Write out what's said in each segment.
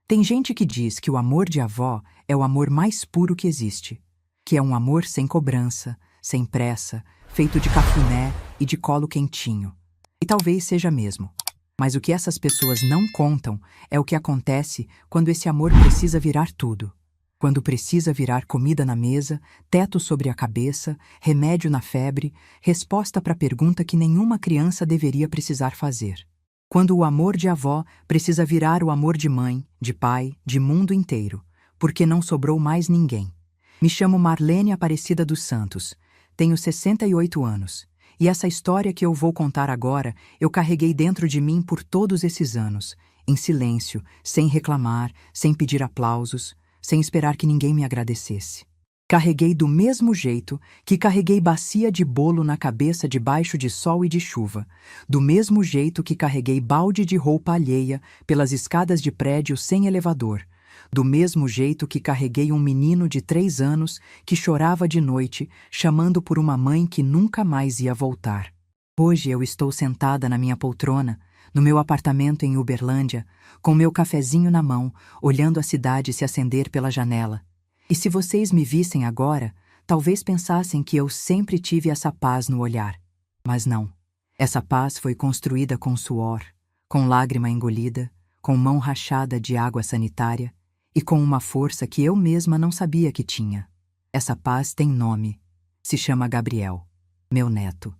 Tem gente que diz que o amor de avó é o amor mais puro que existe, que é um amor sem cobrança, sem pressa, feito de cafuné e de colo quentinho. E talvez seja mesmo. Mas o que essas pessoas não contam é o que acontece quando esse amor precisa virar tudo. Quando precisa virar comida na mesa, teto sobre a cabeça, remédio na febre, resposta para a pergunta que nenhuma criança deveria precisar fazer. Quando o amor de avó precisa virar o amor de mãe, de pai, de mundo inteiro, porque não sobrou mais ninguém. Me chamo Marlene Aparecida dos Santos, tenho 68 anos, e essa história que eu vou contar agora eu carreguei dentro de mim por todos esses anos, em silêncio, sem reclamar, sem pedir aplausos, sem esperar que ninguém me agradecesse. Carreguei do mesmo jeito que carreguei bacia de bolo na cabeça debaixo de sol e de chuva, do mesmo jeito que carreguei balde de roupa alheia pelas escadas de prédio sem elevador, do mesmo jeito que carreguei um menino de 3 anos que chorava de noite, chamando por uma mãe que nunca mais ia voltar. Hoje eu estou sentada na minha poltrona, no meu apartamento em Uberlândia, com meu cafezinho na mão, olhando a cidade se acender pela janela. E se vocês me vissem agora, talvez pensassem que eu sempre tive essa paz no olhar. Mas não. Essa paz foi construída com suor, com lágrima engolida, com mão rachada de água sanitária e com uma força que eu mesma não sabia que tinha. Essa paz tem nome. Se chama Gabriel, meu neto,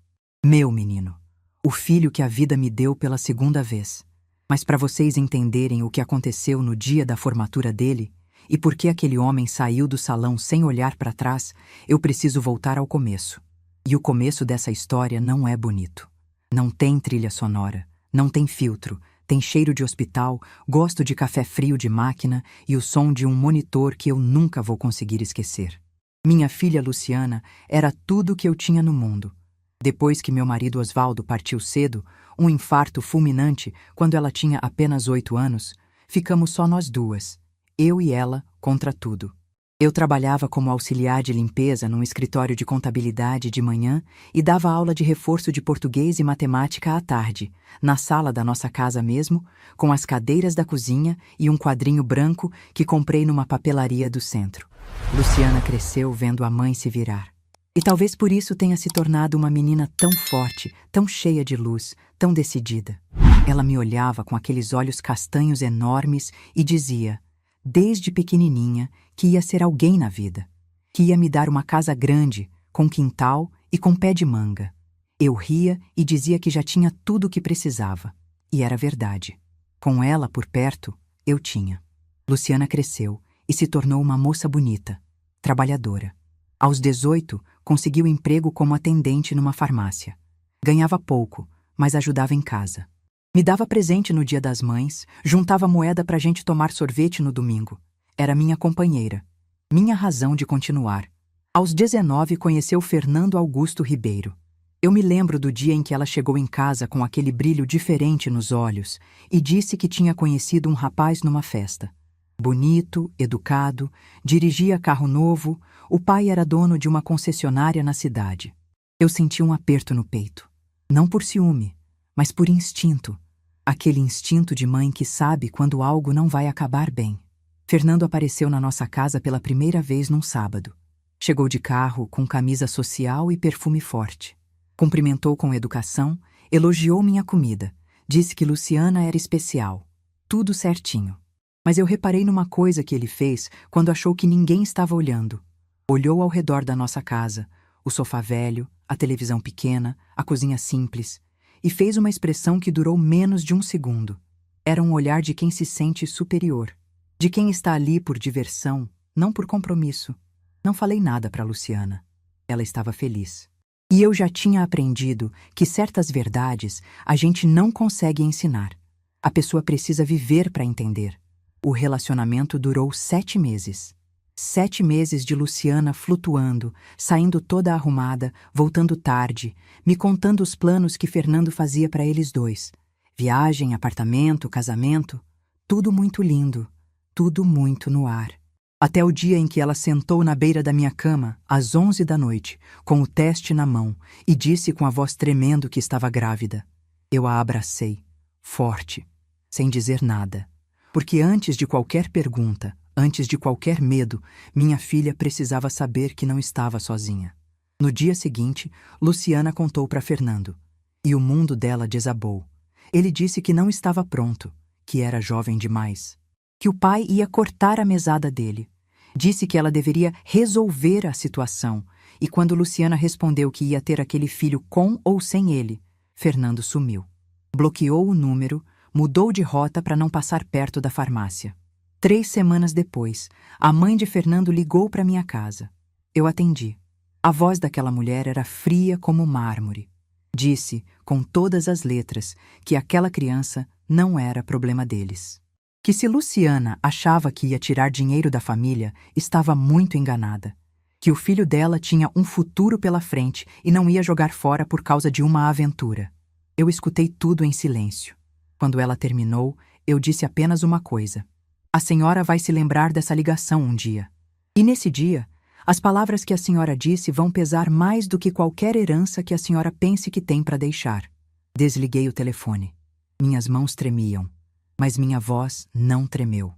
meu menino, o filho que a vida me deu pela segunda vez. Mas para vocês entenderem o que aconteceu no dia da formatura dele, e por que aquele homem saiu do salão sem olhar para trás, eu preciso voltar ao começo. E o começo dessa história não é bonito. Não tem trilha sonora, não tem filtro, tem cheiro de hospital, gosto de café frio de máquina e o som de um monitor que eu nunca vou conseguir esquecer. Minha filha Luciana era tudo o que eu tinha no mundo. Depois que meu marido Osvaldo partiu cedo, um infarto fulminante quando ela tinha apenas 8 anos, ficamos só nós duas. Eu e ela contra tudo. Eu trabalhava como auxiliar de limpeza num escritório de contabilidade de manhã e dava aula de reforço de português e matemática à tarde, na sala da nossa casa mesmo, com as cadeiras da cozinha e um quadrinho branco que comprei numa papelaria do centro. Luciana cresceu vendo a mãe se virar. E talvez por isso tenha se tornado uma menina tão forte, tão cheia de luz, tão decidida. Ela me olhava com aqueles olhos castanhos enormes e dizia, desde pequenininha, que ia ser alguém na vida, que ia me dar uma casa grande, com quintal e com pé de manga. Eu ria e dizia que já tinha tudo o que precisava. E era verdade. Com ela por perto, eu tinha. Luciana cresceu e se tornou uma moça bonita, trabalhadora. Aos 18, conseguiu emprego como atendente numa farmácia. Ganhava pouco, mas ajudava em casa. Me dava presente no Dia das Mães, juntava moeda pra gente tomar sorvete no domingo. Era minha companheira, minha razão de continuar. Aos 19 conheceu Fernando Augusto Ribeiro. Eu me lembro do dia em que ela chegou em casa com aquele brilho diferente nos olhos e disse que tinha conhecido um rapaz numa festa. Bonito, educado, dirigia carro novo, o pai era dono de uma concessionária na cidade. Eu senti um aperto no peito. Não por ciúme, mas por instinto. Aquele instinto de mãe que sabe quando algo não vai acabar bem. Fernando apareceu na nossa casa pela primeira vez num sábado. Chegou de carro, com camisa social e perfume forte. Cumprimentou com educação, elogiou minha comida, disse que Luciana era especial. Tudo certinho. Mas eu reparei numa coisa que ele fez quando achou que ninguém estava olhando. Olhou ao redor da nossa casa, o sofá velho, a televisão pequena, a cozinha simples, e fez uma expressão que durou menos de 1 segundo. Era um olhar de quem se sente superior, de quem está ali por diversão, não por compromisso. Não falei nada para Luciana. Ela estava feliz. E eu já tinha aprendido que certas verdades a gente não consegue ensinar. A pessoa precisa viver para entender. O relacionamento durou 7 meses. 7 meses de Luciana flutuando, saindo toda arrumada, voltando tarde, me contando os planos que Fernando fazia para eles dois. Viagem, apartamento, casamento, tudo muito lindo, tudo muito no ar. Até o dia em que ela sentou na beira da minha cama, às 11 da noite, com o teste na mão, e disse com a voz tremendo que estava grávida. Eu a abracei, forte, sem dizer nada. Porque antes de qualquer pergunta, antes de qualquer medo, minha filha precisava saber que não estava sozinha. No dia seguinte, Luciana contou para Fernando. E o mundo dela desabou. Ele disse que não estava pronto, que era jovem demais, que o pai ia cortar a mesada dele. Disse que ela deveria resolver a situação, e quando Luciana respondeu que ia ter aquele filho com ou sem ele, Fernando sumiu. Bloqueou o número, mudou de rota para não passar perto da farmácia. 3 semanas depois, a mãe de Fernando ligou para minha casa. Eu atendi. A voz daquela mulher era fria como mármore. Disse, com todas as letras, que aquela criança não era problema deles. Que se Luciana achava que ia tirar dinheiro da família, estava muito enganada. Que o filho dela tinha um futuro pela frente e não ia jogar fora por causa de uma aventura. Eu escutei tudo em silêncio. Quando ela terminou, eu disse apenas uma coisa. A senhora vai se lembrar dessa ligação um dia. E nesse dia, as palavras que a senhora disse vão pesar mais do que qualquer herança que a senhora pense que tem para deixar. Desliguei o telefone. Minhas mãos tremiam, mas minha voz não tremeu.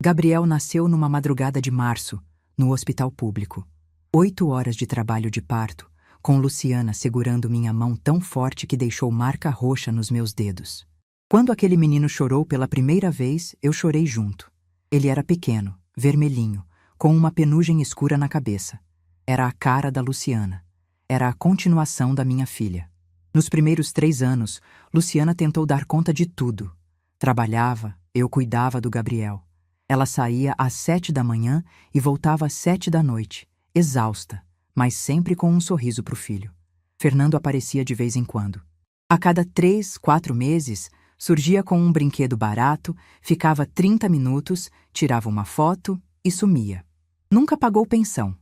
Gabriel nasceu numa madrugada de março, no hospital público. 8 horas de trabalho de parto, com Luciana segurando minha mão tão forte que deixou marca roxa nos meus dedos. Quando aquele menino chorou pela primeira vez, eu chorei junto. Ele era pequeno, vermelhinho, com uma penugem escura na cabeça. Era a cara da Luciana. Era a continuação da minha filha. Nos primeiros 3 anos, Luciana tentou dar conta de tudo. Trabalhava, eu cuidava do Gabriel. Ela saía às 7 da manhã e voltava às 7 da noite, exausta, mas sempre com um sorriso para o filho. Fernando aparecia de vez em quando. A cada 3, 4 meses, surgia com um brinquedo barato, ficava 30 minutos, tirava uma foto e sumia. Nunca pagou pensão.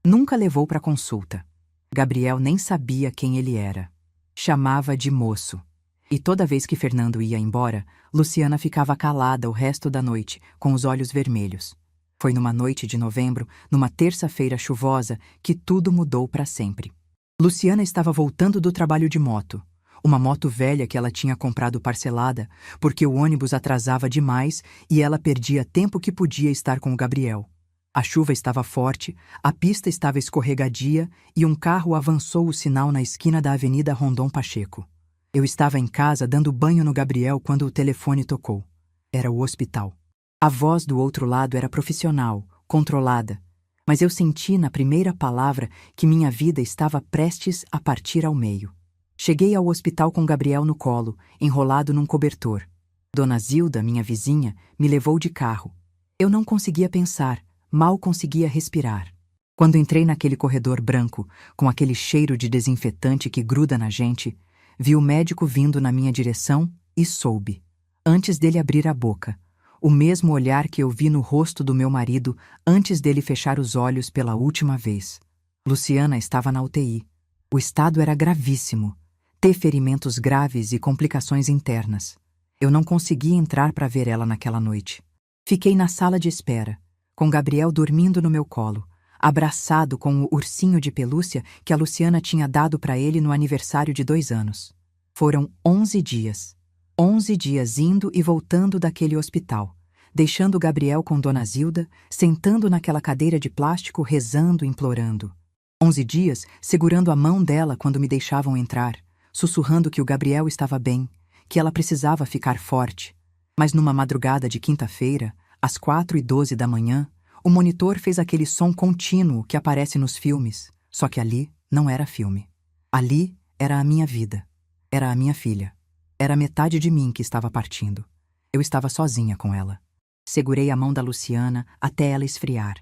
Nunca levou para consulta. Gabriel nem sabia quem ele era. Chamava de moço. E toda vez que Fernando ia embora, Luciana ficava calada o resto da noite, com os olhos vermelhos. Foi numa noite de novembro, numa terça-feira chuvosa, que tudo mudou para sempre. Luciana estava voltando do trabalho de moto. Uma moto velha que ela tinha comprado parcelada, porque o ônibus atrasava demais e ela perdia tempo que podia estar com o Gabriel. A chuva estava forte, a pista estava escorregadia e um carro avançou o sinal na esquina da Avenida Rondon Pacheco. Eu estava em casa dando banho no Gabriel quando o telefone tocou. Era o hospital. A voz do outro lado era profissional, controlada, mas eu senti na primeira palavra que minha vida estava prestes a partir ao meio. Cheguei ao hospital com Gabriel no colo, enrolado num cobertor. Dona Zilda, minha vizinha, me levou de carro. Eu não conseguia pensar, mal conseguia respirar. Quando entrei naquele corredor branco, com aquele cheiro de desinfetante que gruda na gente, vi o médico vindo na minha direção e soube, antes dele abrir a boca, o mesmo olhar que eu vi no rosto do meu marido antes dele fechar os olhos pela última vez. Luciana estava na UTI. O estado era gravíssimo. Ter ferimentos graves e complicações internas. Eu não consegui entrar para ver ela naquela noite. Fiquei na sala de espera, com Gabriel dormindo no meu colo, abraçado com o ursinho de pelúcia que a Luciana tinha dado para ele no aniversário de 2 anos. Foram 11 dias. 11 dias indo e voltando daquele hospital, deixando Gabriel com Dona Zilda, sentando naquela cadeira de plástico, rezando, implorando. 11 dias segurando a mão dela quando me deixavam entrar, sussurrando que o Gabriel estava bem, que ela precisava ficar forte. Mas numa madrugada de quinta-feira, às 4h12 da manhã, o monitor fez aquele som contínuo que aparece nos filmes, só que ali não era filme. Ali era a minha vida. Era a minha filha. Era metade de mim que estava partindo. Eu estava sozinha com ela. Segurei a mão da Luciana até ela esfriar.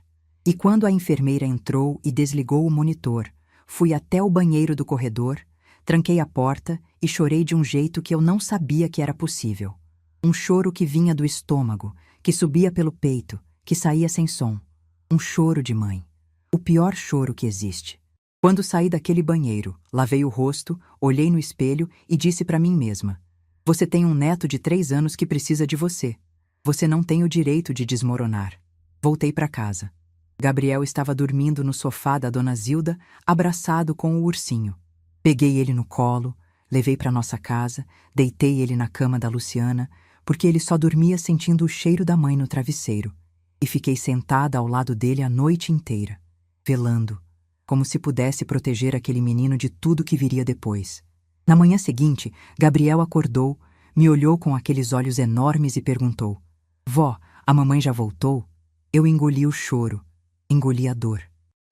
E quando a enfermeira entrou e desligou o monitor, fui até o banheiro do corredor, tranquei a porta e chorei de um jeito que eu não sabia que era possível. Um choro que vinha do estômago, que subia pelo peito, que saía sem som. Um choro de mãe. O pior choro que existe. Quando saí daquele banheiro, lavei o rosto, olhei no espelho e disse para mim mesma: você tem um neto de 3 anos que precisa de você. Você não tem o direito de desmoronar. Voltei para casa. Gabriel estava dormindo no sofá da Dona Zilda, abraçado com o ursinho. Peguei ele no colo, levei para nossa casa, deitei ele na cama da Luciana, porque ele só dormia sentindo o cheiro da mãe no travesseiro, e fiquei sentada ao lado dele a noite inteira, velando, como se pudesse proteger aquele menino de tudo que viria depois. Na manhã seguinte, Gabriel acordou, me olhou com aqueles olhos enormes e perguntou: Vó, a mamãe já voltou? Eu engoli o choro, engoli a dor.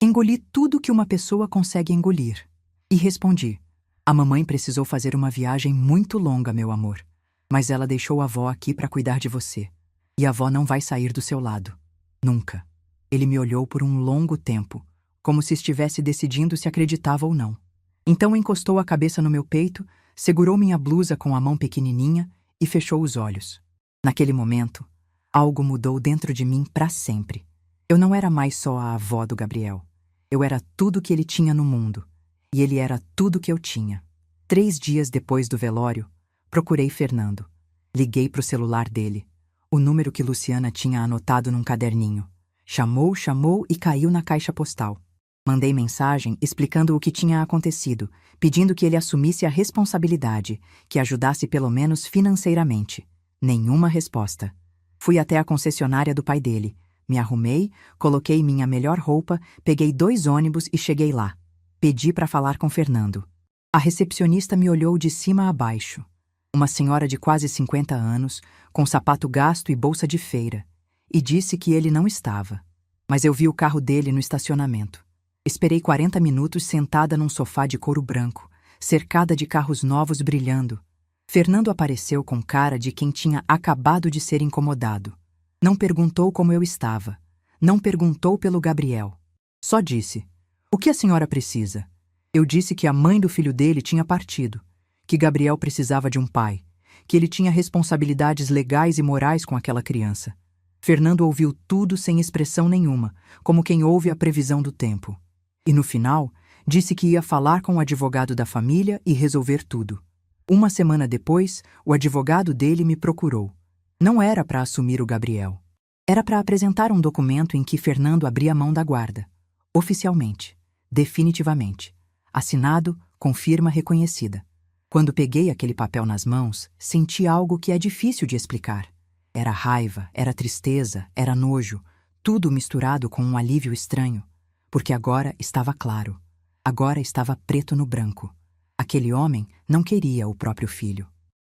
Engoli tudo que uma pessoa consegue engolir. E respondi: A mamãe precisou fazer uma viagem muito longa, meu amor. Mas ela deixou a avó aqui para cuidar de você. E a avó não vai sair do seu lado. Nunca. Ele me olhou por um longo tempo, como se estivesse decidindo se acreditava ou não. Então encostou a cabeça no meu peito, segurou minha blusa com a mão pequenininha e fechou os olhos. Naquele momento, algo mudou dentro de mim para sempre. Eu não era mais só a avó do Gabriel. Eu era tudo que ele tinha no mundo. E ele era tudo que eu tinha. 3 dias depois do velório, procurei Fernando. Liguei para o celular dele. O número que Luciana tinha anotado num caderninho. Chamou e caiu na caixa postal. Mandei mensagem explicando o que tinha acontecido, pedindo que ele assumisse a responsabilidade, que ajudasse pelo menos financeiramente. Nenhuma resposta. Fui até a concessionária do pai dele. Me arrumei, coloquei minha melhor roupa, peguei 2 ônibus e cheguei lá. Pedi para falar com Fernando. A recepcionista me olhou de cima a baixo. Uma senhora de quase 50 anos, com sapato gasto e bolsa de feira, e disse que ele não estava. Mas eu vi o carro dele no estacionamento. Esperei 40 minutos sentada num sofá de couro branco, cercada de carros novos brilhando. Fernando apareceu com cara de quem tinha acabado de ser incomodado. Não perguntou como eu estava. Não perguntou pelo Gabriel. Só disse: O que a senhora precisa? Eu disse que a mãe do filho dele tinha partido, que Gabriel precisava de um pai, que ele tinha responsabilidades legais e morais com aquela criança. Fernando ouviu tudo sem expressão nenhuma, como quem ouve a previsão do tempo. E no final, disse que ia falar com o advogado da família e resolver tudo. Uma semana depois, o advogado dele me procurou. Não era para assumir o Gabriel. Era para apresentar um documento em que Fernando abria mão da guarda. Oficialmente. Definitivamente. Assinado, com firma reconhecida. Quando peguei aquele papel nas mãos, senti algo que é difícil de explicar. Era raiva, era tristeza, era nojo, tudo misturado com um alívio estranho. Porque agora estava claro. Agora estava preto no branco. Aquele homem não queria o próprio filho.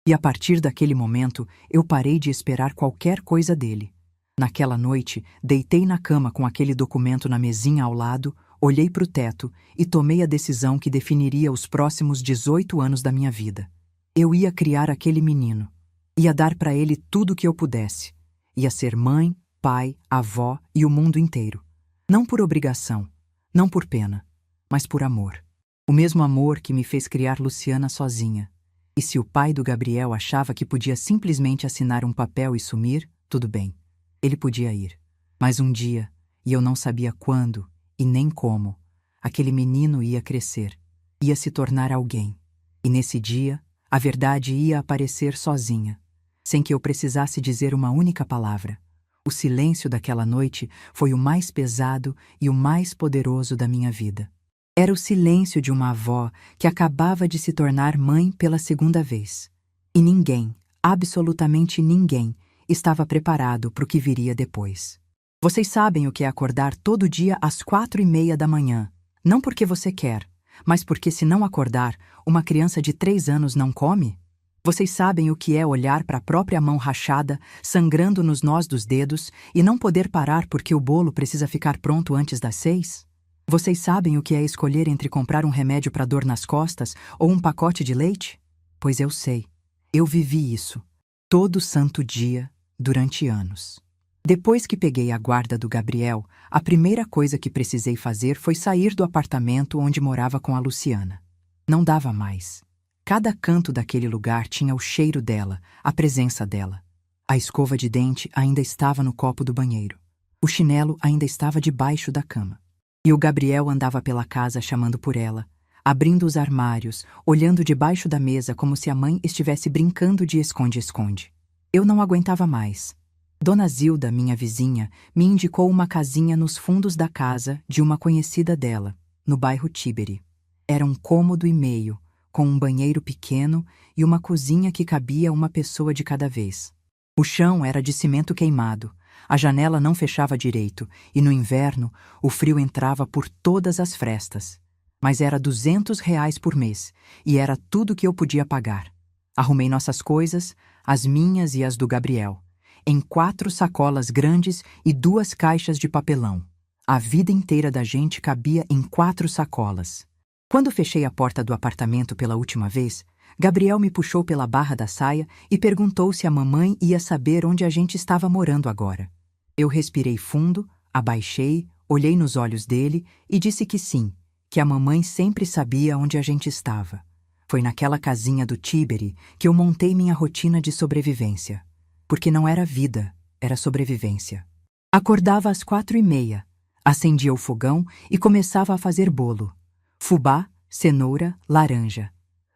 E a partir daquele momento, eu parei de esperar qualquer coisa dele. Naquela noite, deitei na cama com aquele documento na mesinha ao lado, olhei para o teto e tomei a decisão que definiria os próximos 18 anos da minha vida. Eu ia criar aquele menino. Ia dar para ele tudo o que eu pudesse. Ia ser mãe, pai, avó e o mundo inteiro. Não por obrigação, não por pena, mas por amor. O mesmo amor que me fez criar Luciana sozinha. E se o pai do Gabriel achava que podia simplesmente assinar um papel e sumir, tudo bem. Ele podia ir. Mas um dia, e eu não sabia quando e nem como, aquele menino ia crescer, ia se tornar alguém. E nesse dia, a verdade ia aparecer sozinha, sem que eu precisasse dizer uma única palavra. O silêncio daquela noite foi o mais pesado e o mais poderoso da minha vida. Era o silêncio de uma avó que acabava de se tornar mãe pela segunda vez. E ninguém, absolutamente ninguém, estava preparado para o que viria depois. Vocês sabem o que é acordar todo dia às 4:30 da manhã, não porque você quer, mas porque se não acordar, uma criança de 3 anos não come? Vocês sabem o que é olhar para a própria mão rachada, sangrando nos nós dos dedos, e não poder parar porque o bolo precisa ficar pronto antes das 6? Vocês sabem o que é escolher entre comprar um remédio para dor nas costas ou um pacote de leite? Pois eu sei. Eu vivi isso. Todo santo dia, durante anos. Depois que peguei a guarda do Gabriel, a primeira coisa que precisei fazer foi sair do apartamento onde morava com a Luciana. Não dava mais. Cada canto daquele lugar tinha o cheiro dela, a presença dela. A escova de dente ainda estava no copo do banheiro. O chinelo ainda estava debaixo da cama. E o Gabriel andava pela casa chamando por ela, abrindo os armários, olhando debaixo da mesa como se a mãe estivesse brincando de esconde-esconde. Eu não aguentava mais. Dona Zilda, minha vizinha, me indicou uma casinha nos fundos da casa de uma conhecida dela, no bairro Tíberi. Era um cômodo e meio, com um banheiro pequeno e uma cozinha que cabia uma pessoa de cada vez. O chão era de cimento queimado, a janela não fechava direito e no inverno o frio entrava por todas as frestas. Mas era R$ 200 por mês e era tudo que eu podia pagar. Arrumei nossas coisas, as minhas e as do Gabriel, em 4 sacolas grandes e 2 caixas de papelão. A vida inteira da gente cabia em 4 sacolas. Quando fechei a porta do apartamento pela última vez, Gabriel me puxou pela barra da saia e perguntou se a mamãe ia saber onde a gente estava morando agora. Eu respirei fundo, abaixei, olhei nos olhos dele e disse que sim, que a mamãe sempre sabia onde a gente estava. Foi naquela casinha do Tiberi que eu montei minha rotina de sobrevivência. Porque não era vida, era sobrevivência. Acordava às 4h30, acendia o fogão e começava a fazer bolo. Fubá, cenoura, laranja.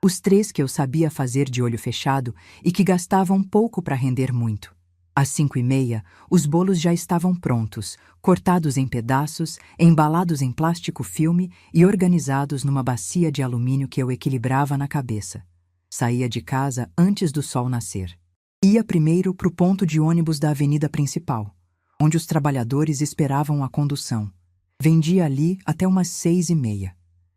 Os 3 que eu sabia fazer de olho fechado e que gastavam pouco para render muito. Às 5h30, os bolos já estavam prontos, cortados em pedaços, embalados em plástico filme e organizados numa bacia de alumínio que eu equilibrava na cabeça. Saía de casa antes do sol nascer. Ia primeiro para o ponto de ônibus da avenida principal, onde os trabalhadores esperavam a condução. Vendia ali até umas 6h30.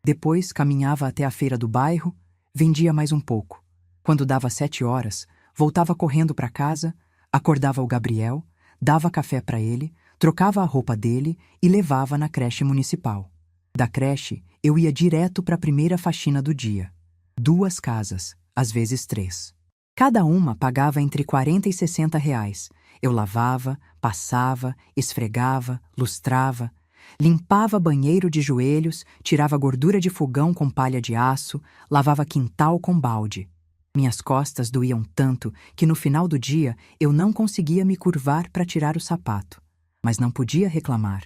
Depois caminhava até a feira do bairro, vendia mais um pouco. Quando dava 7 horas, voltava correndo para casa, acordava o Gabriel, dava café para ele, trocava a roupa dele e levava na creche municipal. Da creche, eu ia direto para a primeira faxina do dia. 2 casas, às vezes 3. Cada uma pagava entre R$ 40 e R$ 60. Eu lavava, passava, esfregava, lustrava, limpava banheiro de joelhos, tirava gordura de fogão com palha de aço, lavava quintal com balde. Minhas costas doíam tanto que no final do dia eu não conseguia me curvar para tirar o sapato. Mas não podia reclamar.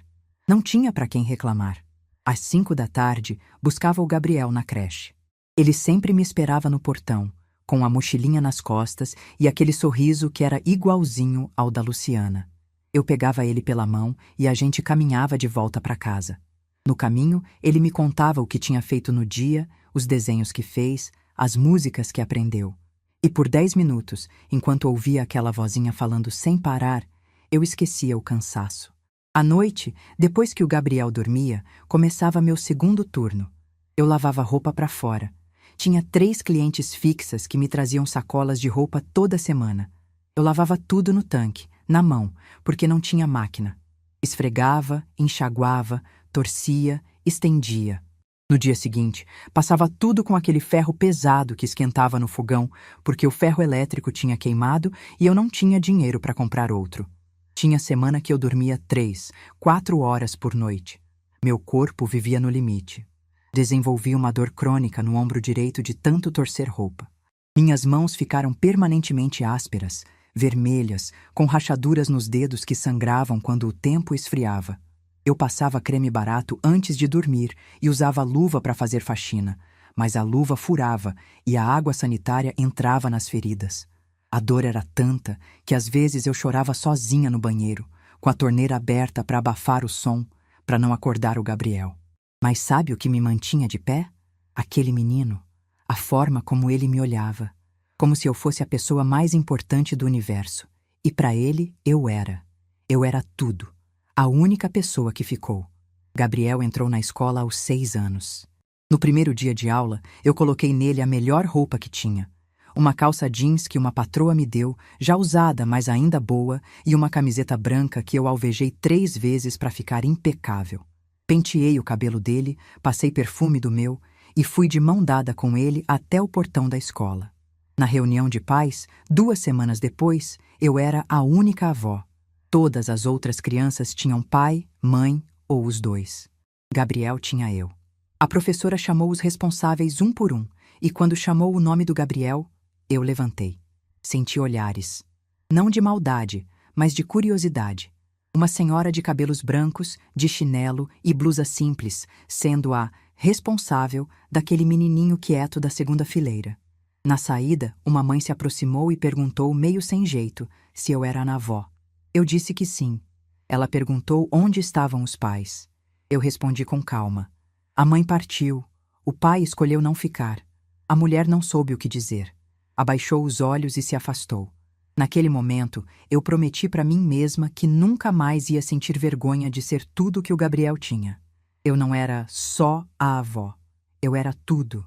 Não tinha para quem reclamar. Às 5 da tarde, buscava o Gabriel na creche. Ele sempre me esperava no portão, com a mochilinha nas costas e aquele sorriso que era igualzinho ao da Luciana. Eu pegava ele pela mão e a gente caminhava de volta para casa. No caminho, ele me contava o que tinha feito no dia, os desenhos que fez, as músicas que aprendeu. E por 10 minutos, enquanto ouvia aquela vozinha falando sem parar, eu esquecia o cansaço. À noite, depois que o Gabriel dormia, começava meu segundo turno. Eu lavava roupa para fora. Tinha 3 clientes fixas que me traziam sacolas de roupa toda semana. Eu lavava tudo no tanque, na mão, porque não tinha máquina. Esfregava, enxaguava, torcia, estendia. No dia seguinte, passava tudo com aquele ferro pesado que esquentava no fogão, porque o ferro elétrico tinha queimado e eu não tinha dinheiro para comprar outro. Tinha semana que eu dormia 3, 4 horas por noite. Meu corpo vivia no limite. Desenvolvi uma dor crônica no ombro direito de tanto torcer roupa. Minhas mãos ficaram permanentemente ásperas, vermelhas, com rachaduras nos dedos que sangravam quando o tempo esfriava. Eu passava creme barato antes de dormir e usava luva para fazer faxina, mas a luva furava e a água sanitária entrava nas feridas. A dor era tanta que às vezes eu chorava sozinha no banheiro, com a torneira aberta para abafar o som, para não acordar o Gabriel. Mas sabe o que me mantinha de pé? Aquele menino, a forma como ele me olhava, como se eu fosse a pessoa mais importante do universo. E para ele, eu era. Eu era tudo. A única pessoa que ficou. Gabriel entrou na escola aos 6 anos. No primeiro dia de aula, eu coloquei nele a melhor roupa que tinha. Uma calça jeans que uma patroa me deu, já usada, mas ainda boa, e uma camiseta branca que eu alvejei 3 vezes para ficar impecável. Penteei o cabelo dele, passei perfume do meu e fui de mão dada com ele até o portão da escola. Na reunião de pais, 2 semanas depois, eu era a única avó. Todas as outras crianças tinham pai, mãe ou os 2. Gabriel tinha eu. A professora chamou os responsáveis um por um, e quando chamou o nome do Gabriel, eu levantei. Senti olhares. Não de maldade, mas de curiosidade. Uma senhora de cabelos brancos, de chinelo e blusa simples, sendo a responsável daquele menininho quieto da segunda fileira. Na saída, uma mãe se aproximou e perguntou, meio sem jeito, se eu era a avó. Eu disse que sim. Ela perguntou onde estavam os pais. Eu respondi com calma. A mãe partiu. O pai escolheu não ficar. A mulher não soube o que dizer. Abaixou os olhos e se afastou. Naquele momento, eu prometi para mim mesma que nunca mais ia sentir vergonha de ser tudo que o Gabriel tinha. Eu não era só a avó. Eu era tudo.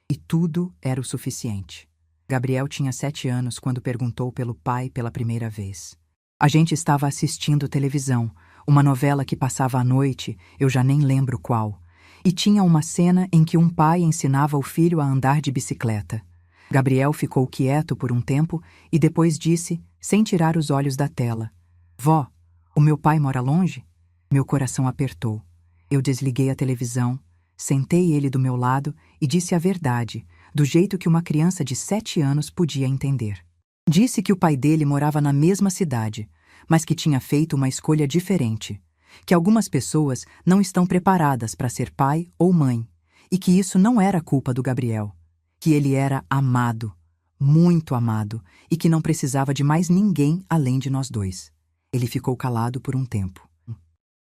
E tudo era o suficiente. Gabriel tinha 7 anos quando perguntou pelo pai pela primeira vez. A gente estava assistindo televisão, uma novela que passava à noite, eu já nem lembro qual, e tinha uma cena em que um pai ensinava o filho a andar de bicicleta. Gabriel ficou quieto por um tempo e depois disse, sem tirar os olhos da tela: Vó, o meu pai mora longe? Meu coração apertou. Eu desliguei a televisão, sentei ele do meu lado e disse a verdade, do jeito que uma criança de 7 anos podia entender. Disse que o pai dele morava na mesma cidade, mas que tinha feito uma escolha diferente, que algumas pessoas não estão preparadas para ser pai ou mãe, e que isso não era culpa do Gabriel, que ele era amado, muito amado, e que não precisava de mais ninguém além de nós dois. Ele ficou calado por um tempo.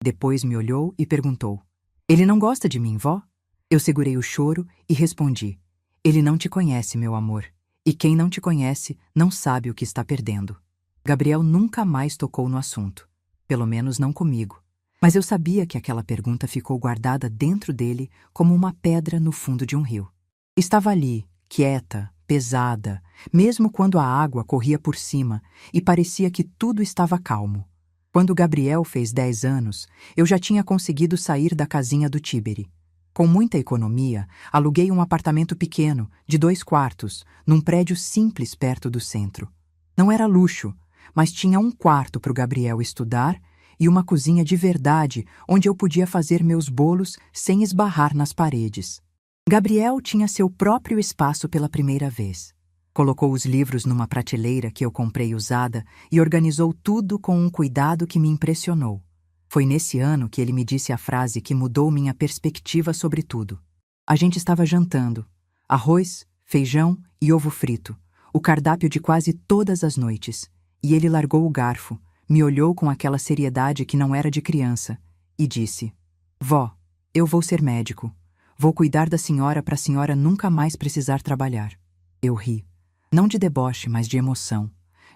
Depois me olhou e perguntou: Ele não gosta de mim, vó? Eu segurei o choro e respondi: Ele não te conhece, meu amor. E quem não te conhece não sabe o que está perdendo. Gabriel nunca mais tocou no assunto. Pelo menos não comigo. Mas eu sabia que aquela pergunta ficou guardada dentro dele como uma pedra no fundo de um rio. Estava ali, quieta, pesada, mesmo quando a água corria por cima e parecia que tudo estava calmo. Quando Gabriel fez 10 anos, eu já tinha conseguido sair da casinha do Tiberi. Com muita economia, aluguei um apartamento pequeno, de 2 quartos, num prédio simples perto do centro. Não era luxo, mas tinha um quarto para o Gabriel estudar e uma cozinha de verdade onde eu podia fazer meus bolos sem esbarrar nas paredes. Gabriel tinha seu próprio espaço pela primeira vez. Colocou os livros numa prateleira que eu comprei usada e organizou tudo com um cuidado que me impressionou. Foi nesse ano que ele me disse a frase que mudou minha perspectiva sobre tudo. A gente estava jantando. Arroz, feijão e ovo frito. O cardápio de quase todas as noites. E ele largou o garfo, me olhou com aquela seriedade que não era de criança e disse: Vó, eu vou ser médico. Vou cuidar da senhora para a senhora nunca mais precisar trabalhar. Eu ri. Não de deboche, mas de emoção.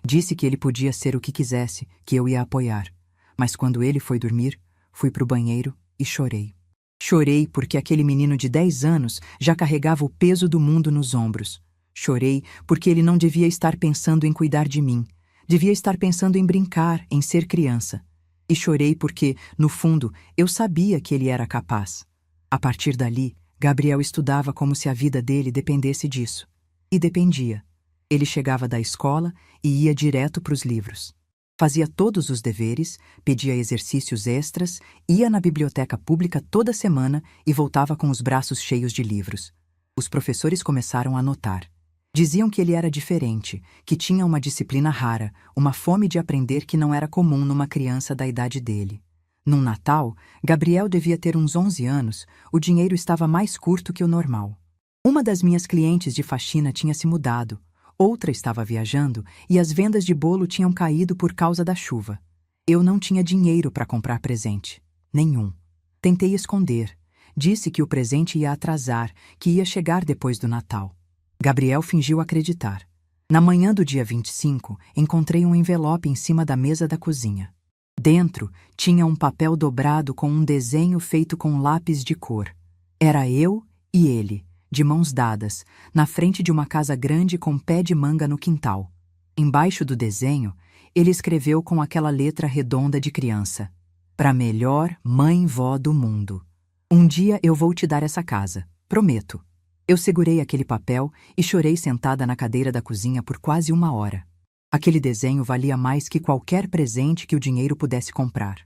Disse que ele podia ser o que quisesse, que eu ia apoiar. Mas quando ele foi dormir, fui para o banheiro e chorei. Chorei porque aquele menino de 10 anos já carregava o peso do mundo nos ombros. Chorei porque ele não devia estar pensando em cuidar de mim. Devia estar pensando em brincar, em ser criança. E chorei porque, no fundo, eu sabia que ele era capaz. A partir dali, Gabriel estudava como se a vida dele dependesse disso. E dependia. Ele chegava da escola e ia direto para os livros. Fazia todos os deveres, pedia exercícios extras, ia na biblioteca pública toda semana e voltava com os braços cheios de livros. Os professores começaram a notar. Diziam que ele era diferente, que tinha uma disciplina rara, uma fome de aprender que não era comum numa criança da idade dele. Num Natal, Gabriel devia ter uns 11 anos, o dinheiro estava mais curto que o normal. Uma das minhas clientes de faxina tinha se mudado. Outra estava viajando e as vendas de bolo tinham caído por causa da chuva. Eu não tinha dinheiro para comprar presente. Nenhum. Tentei esconder. Disse que o presente ia atrasar, que ia chegar depois do Natal. Gabriel fingiu acreditar. Na manhã do dia 25, encontrei um envelope em cima da mesa da cozinha. Dentro tinha um papel dobrado com um desenho feito com lápis de cor. Era eu e ele, de mãos dadas, na frente de uma casa grande com pé de manga no quintal. Embaixo do desenho, ele escreveu com aquela letra redonda de criança: Pra melhor mãe-vó do mundo. Um dia eu vou te dar essa casa, prometo. Eu segurei aquele papel e chorei sentada na cadeira da cozinha por quase 1 hora. Aquele desenho valia mais que qualquer presente que o dinheiro pudesse comprar.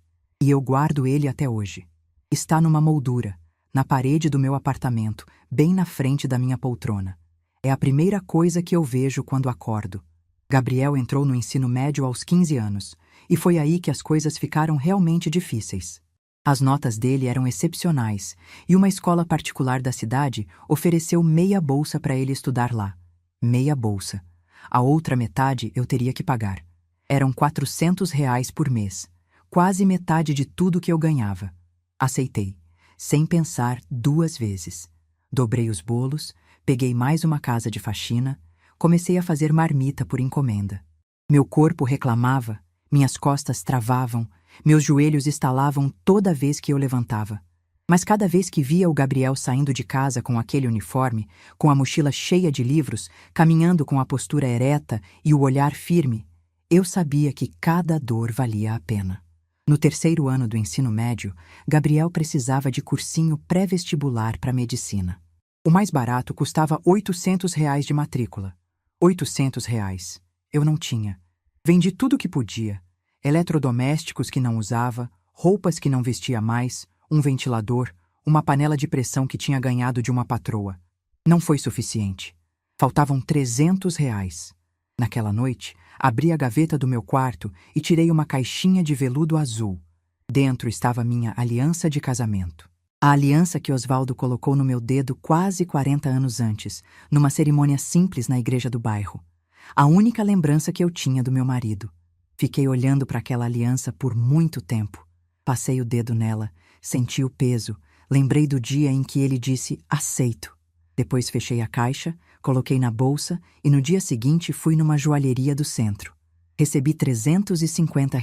E eu guardo ele até hoje. Está numa moldura, na parede do meu apartamento, bem na frente da minha poltrona. É a primeira coisa que eu vejo quando acordo. Gabriel entrou no ensino médio aos 15 anos, e foi aí que as coisas ficaram realmente difíceis. As notas dele eram excepcionais, e uma escola particular da cidade ofereceu meia bolsa para ele estudar lá. Meia bolsa. A outra metade eu teria que pagar. Eram R$ 400 por mês, quase metade de tudo que eu ganhava. Aceitei, sem pensar 2 vezes. Dobrei os bolos, peguei mais uma casa de faxina, comecei a fazer marmita por encomenda. Meu corpo reclamava, minhas costas travavam, meus joelhos estalavam toda vez que eu levantava. Mas cada vez que via o Gabriel saindo de casa com aquele uniforme, com a mochila cheia de livros, caminhando com a postura ereta e o olhar firme, eu sabia que cada dor valia a pena. No terceiro ano do ensino médio, Gabriel precisava de cursinho pré-vestibular para medicina. O mais barato custava R$ 800 de matrícula. R$ 800. Eu não tinha. Vendi tudo o que podia. Eletrodomésticos que não usava, roupas que não vestia mais, um ventilador, uma panela de pressão que tinha ganhado de uma patroa. Não foi suficiente. Faltavam R$ 300. Naquela noite, abri a gaveta do meu quarto e tirei uma caixinha de veludo azul. Dentro estava minha aliança de casamento. A aliança que Osvaldo colocou no meu dedo quase 40 anos antes, numa cerimônia simples na igreja do bairro. A única lembrança que eu tinha do meu marido. Fiquei olhando para aquela aliança por muito tempo. Passei o dedo nela, senti o peso, lembrei do dia em que ele disse aceito. Depois fechei a caixa, coloquei na bolsa e no dia seguinte fui numa joalheria do centro. Recebi R$ 350.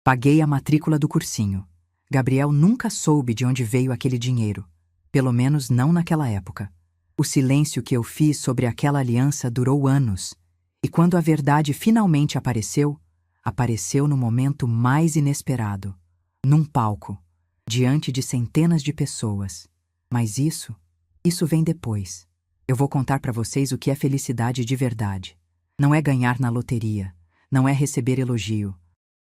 Paguei a matrícula do cursinho. Gabriel nunca soube de onde veio aquele dinheiro. Pelo menos não naquela época. O silêncio que eu fiz sobre aquela aliança durou anos. E quando a verdade finalmente apareceu, apareceu no momento mais inesperado. Num palco, diante de centenas de pessoas. Mas isso vem depois. Eu vou contar para vocês o que é felicidade de verdade. Não é ganhar na loteria, não é receber elogio,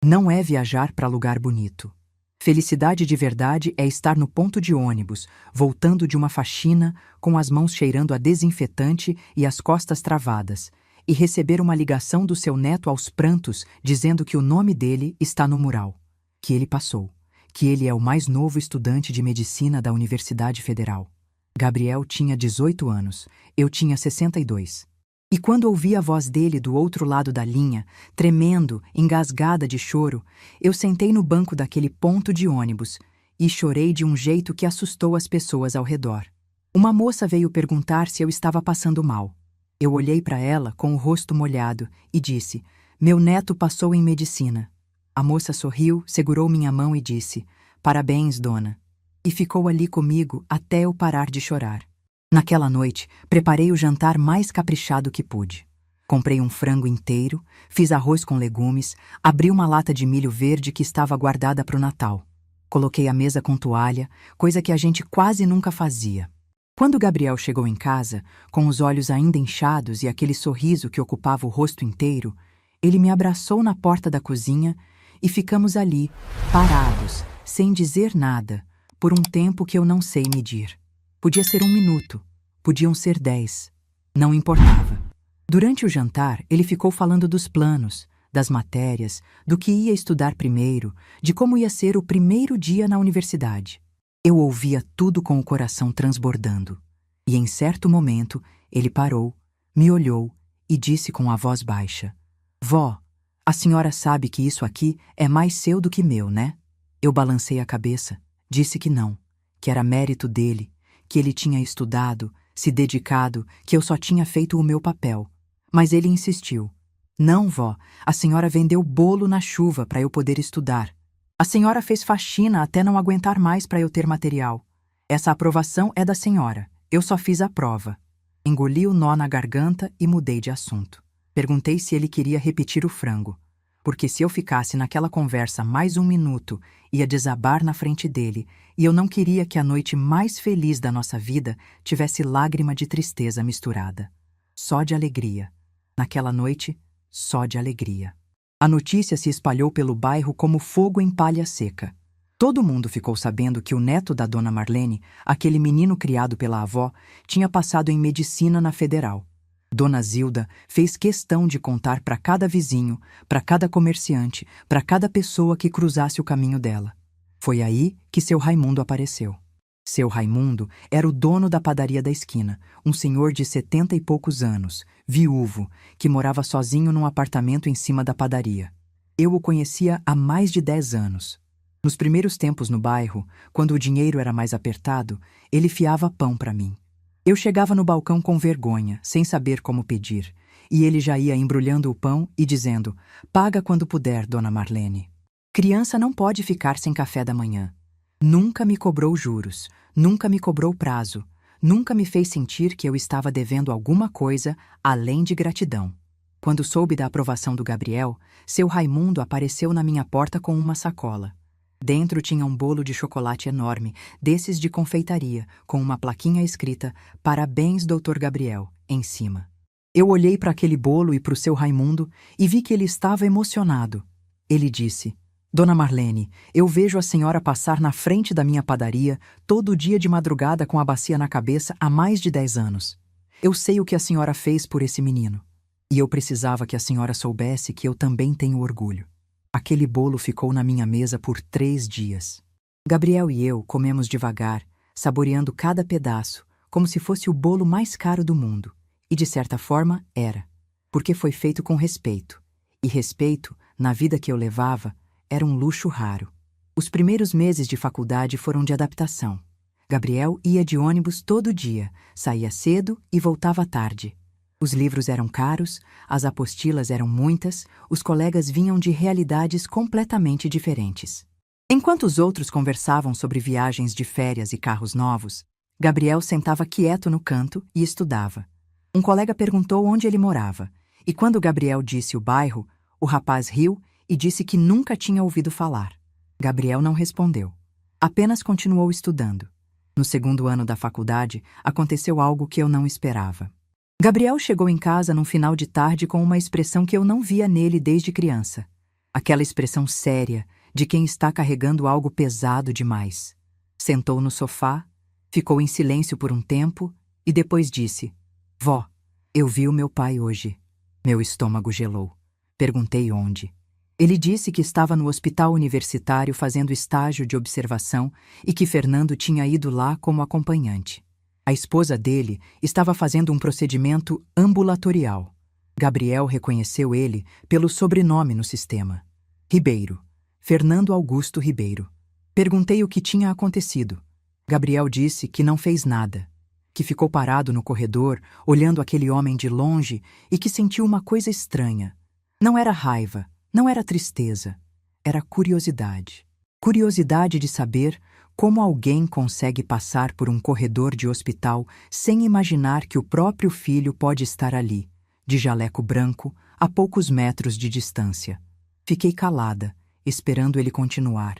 não é viajar para lugar bonito. Felicidade de verdade é estar no ponto de ônibus, voltando de uma faxina, com as mãos cheirando a desinfetante e as costas travadas, e receber uma ligação do seu neto aos prantos dizendo que o nome dele está no mural, que ele passou, que ele é o mais novo estudante de medicina da Universidade Federal. Gabriel tinha 18 anos, eu tinha 62. E quando ouvi a voz dele do outro lado da linha, tremendo, engasgada de choro, eu sentei no banco daquele ponto de ônibus e chorei de um jeito que assustou as pessoas ao redor. Uma moça veio perguntar se eu estava passando mal. Eu olhei para ela com o rosto molhado e disse: "Meu neto passou em medicina." A moça sorriu, segurou minha mão e disse: "Parabéns, dona." E ficou ali comigo até eu parar de chorar. Naquela noite, preparei o jantar mais caprichado que pude. Comprei um frango inteiro, fiz arroz com legumes, abri uma lata de milho verde que estava guardada para o Natal. Coloquei a mesa com toalha, coisa que a gente quase nunca fazia. Quando Gabriel chegou em casa, com os olhos ainda inchados e aquele sorriso que ocupava o rosto inteiro, ele me abraçou na porta da cozinha e ficamos ali, parados, sem dizer nada, por um tempo que eu não sei medir. Podia ser 1 minuto, podiam ser 10. Não importava. Durante o jantar, ele ficou falando dos planos, das matérias, do que ia estudar primeiro, de como ia ser o primeiro dia na universidade. Eu ouvia tudo com o coração transbordando. E em certo momento, ele parou, me olhou e disse com a voz baixa: "Vó, a senhora sabe que isso aqui é mais seu do que meu, né?" Eu balancei a cabeça, disse que não, que era mérito dele, que ele tinha estudado, se dedicado, que eu só tinha feito o meu papel. Mas ele insistiu: "Não, vó, a senhora vendeu bolo na chuva para eu poder estudar. A senhora fez faxina até não aguentar mais para eu ter material. Essa aprovação é da senhora, eu só fiz a prova." Engoli o nó na garganta e mudei de assunto. Perguntei se ele queria repetir o frango, porque se eu ficasse naquela conversa mais 1 minuto, ia desabar na frente dele, e eu não queria que a noite mais feliz da nossa vida tivesse lágrima de tristeza misturada. Só de alegria. Naquela noite, só de alegria. A notícia se espalhou pelo bairro como fogo em palha seca. Todo mundo ficou sabendo que o neto da dona Marlene, aquele menino criado pela avó, tinha passado em medicina na Federal. Dona Zilda fez questão de contar para cada vizinho, para cada comerciante, para cada pessoa que cruzasse o caminho dela. Foi aí que seu Raimundo apareceu. Seu Raimundo era o dono da padaria da esquina, um senhor de 70 e poucos anos, viúvo, que morava sozinho num apartamento em cima da padaria. Eu o conhecia há mais de 10 anos. Nos primeiros tempos no bairro, quando o dinheiro era mais apertado, ele fiava pão para mim. Eu chegava no balcão com vergonha, sem saber como pedir. e ele já ia embrulhando o pão e dizendo: "Paga quando puder, dona Marlene." Criança não pode ficar sem café da manhã. Nunca me cobrou juros, nunca me cobrou prazo, nunca me fez sentir que eu estava devendo alguma coisa além de gratidão. Quando soube da aprovação do Gabriel, seu Raimundo apareceu na minha porta com uma sacola. Dentro tinha um bolo de chocolate enorme, desses de confeitaria, com uma plaquinha escrita "Parabéns, Dr. Gabriel", em cima. Eu olhei para aquele bolo e para o seu Raimundo e vi que ele estava emocionado. Ele disse: "Dona Marlene, eu vejo a senhora passar na frente da minha padaria todo dia de madrugada com a bacia na cabeça há mais de 10 anos. Eu sei o que a senhora fez por esse menino. E eu precisava que a senhora soubesse que eu também tenho orgulho." Aquele bolo ficou na minha mesa por 3 dias. Gabriel e eu comemos devagar, saboreando cada pedaço, como se fosse o bolo mais caro do mundo. E de certa forma era, porque foi feito com respeito. E respeito, na vida que eu levava, era um luxo raro. Os primeiros meses de faculdade foram de adaptação. Gabriel ia de ônibus todo dia, saía cedo e voltava tarde. Os livros eram caros, as apostilas eram muitas, os colegas vinham de realidades completamente diferentes. Enquanto os outros conversavam sobre viagens de férias e carros novos, Gabriel sentava quieto no canto e estudava. Um colega perguntou onde ele morava, e quando Gabriel disse o bairro, o rapaz riu e disse que nunca tinha ouvido falar. Gabriel não respondeu. Apenas continuou estudando. No segundo ano da faculdade, aconteceu algo que eu não esperava. Gabriel chegou em casa num final de tarde com uma expressão que eu não via nele desde criança. Aquela expressão séria, de quem está carregando algo pesado demais. Sentou no sofá, ficou em silêncio por um tempo e depois disse: "Vó, eu vi o meu pai hoje." Meu estômago gelou. Perguntei onde. Ele disse que estava no hospital universitário fazendo estágio de observação e que Fernando tinha ido lá como acompanhante. A esposa dele estava fazendo um procedimento ambulatorial. Gabriel reconheceu ele pelo sobrenome no sistema. Ribeiro. Fernando Augusto Ribeiro. Perguntei o que tinha acontecido. Gabriel disse que não fez nada, que ficou parado no corredor, olhando aquele homem de longe e que sentiu uma coisa estranha. Não era raiva, não era tristeza, era curiosidade. Curiosidade de saber como alguém consegue passar por um corredor de hospital sem imaginar que o próprio filho pode estar ali, de jaleco branco, a poucos metros de distância. Fiquei calada, esperando ele continuar.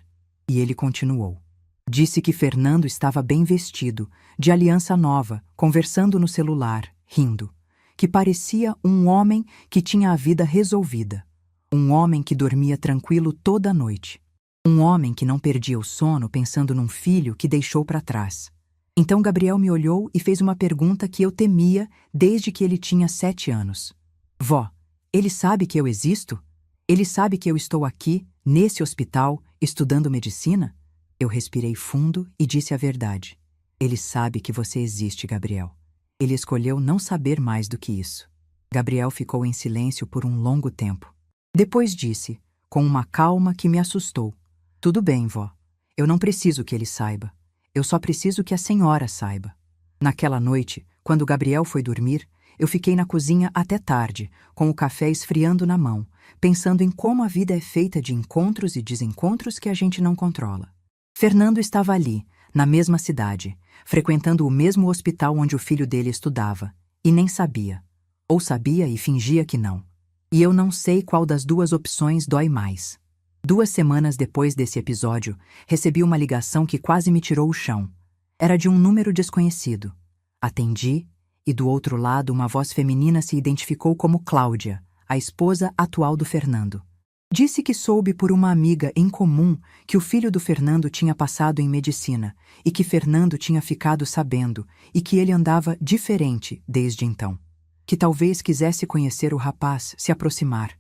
E ele continuou. Disse que Fernando estava bem vestido, de aliança nova, conversando no celular, rindo. Que parecia um homem que tinha a vida resolvida. Um homem que dormia tranquilo toda a noite. Um homem que não perdia o sono pensando num filho que deixou para trás. Então Gabriel me olhou e fez uma pergunta que eu temia desde que ele tinha 7 anos. "Vó, ele sabe que eu existo? Ele sabe que eu estou aqui, nesse hospital, estudando medicina?" Eu respirei fundo e disse a verdade. "Ele sabe que você existe, Gabriel. Ele escolheu não saber mais do que isso." Gabriel ficou em silêncio por um longo tempo. Depois disse, com uma calma que me assustou: "Tudo bem, vó. Eu não preciso que ele saiba. Eu só preciso que a senhora saiba." Naquela noite, quando Gabriel foi dormir, eu fiquei na cozinha até tarde, com o café esfriando na mão, pensando em como a vida é feita de encontros e desencontros que a gente não controla. Fernando estava ali, na mesma cidade, frequentando o mesmo hospital onde o filho dele estudava, e nem sabia. Ou sabia e fingia que não. E eu não sei qual das duas opções dói mais. 2 semanas depois desse episódio, recebi uma ligação que quase me tirou o chão. Era de um número desconhecido. Atendi, e do outro lado uma voz feminina se identificou como Cláudia, a esposa atual do Fernando. Disse que soube por uma amiga em comum que o filho do Fernando tinha passado em medicina e que Fernando tinha ficado sabendo e que ele andava diferente desde então. Que talvez quisesse conhecer o rapaz, se aproximar.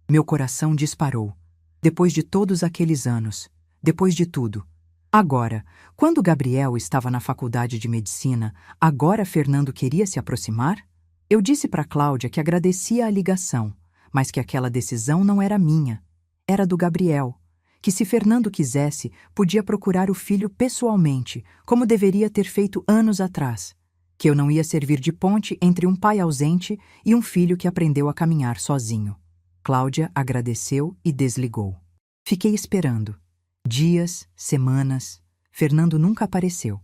Meu coração disparou. Depois de todos aqueles anos, depois de tudo. Agora, quando Gabriel estava na faculdade de medicina, agora Fernando queria se aproximar? Eu disse para Cláudia que agradecia a ligação, mas que aquela decisão não era minha. Era do Gabriel. Que se Fernando quisesse, podia procurar o filho pessoalmente, como deveria ter feito anos atrás. que eu não ia servir de ponte entre um pai ausente e um filho que aprendeu a caminhar sozinho. Cláudia agradeceu e desligou. Fiquei esperando. Dias, semanas. Fernando nunca apareceu.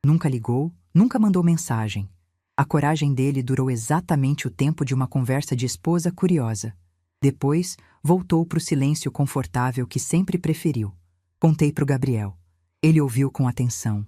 Nunca ligou, nunca mandou mensagem. A coragem dele durou exatamente o tempo de uma conversa de esposa curiosa. Depois, voltou para o silêncio confortável que sempre preferiu. Contei para o Gabriel. Ele ouviu com atenção.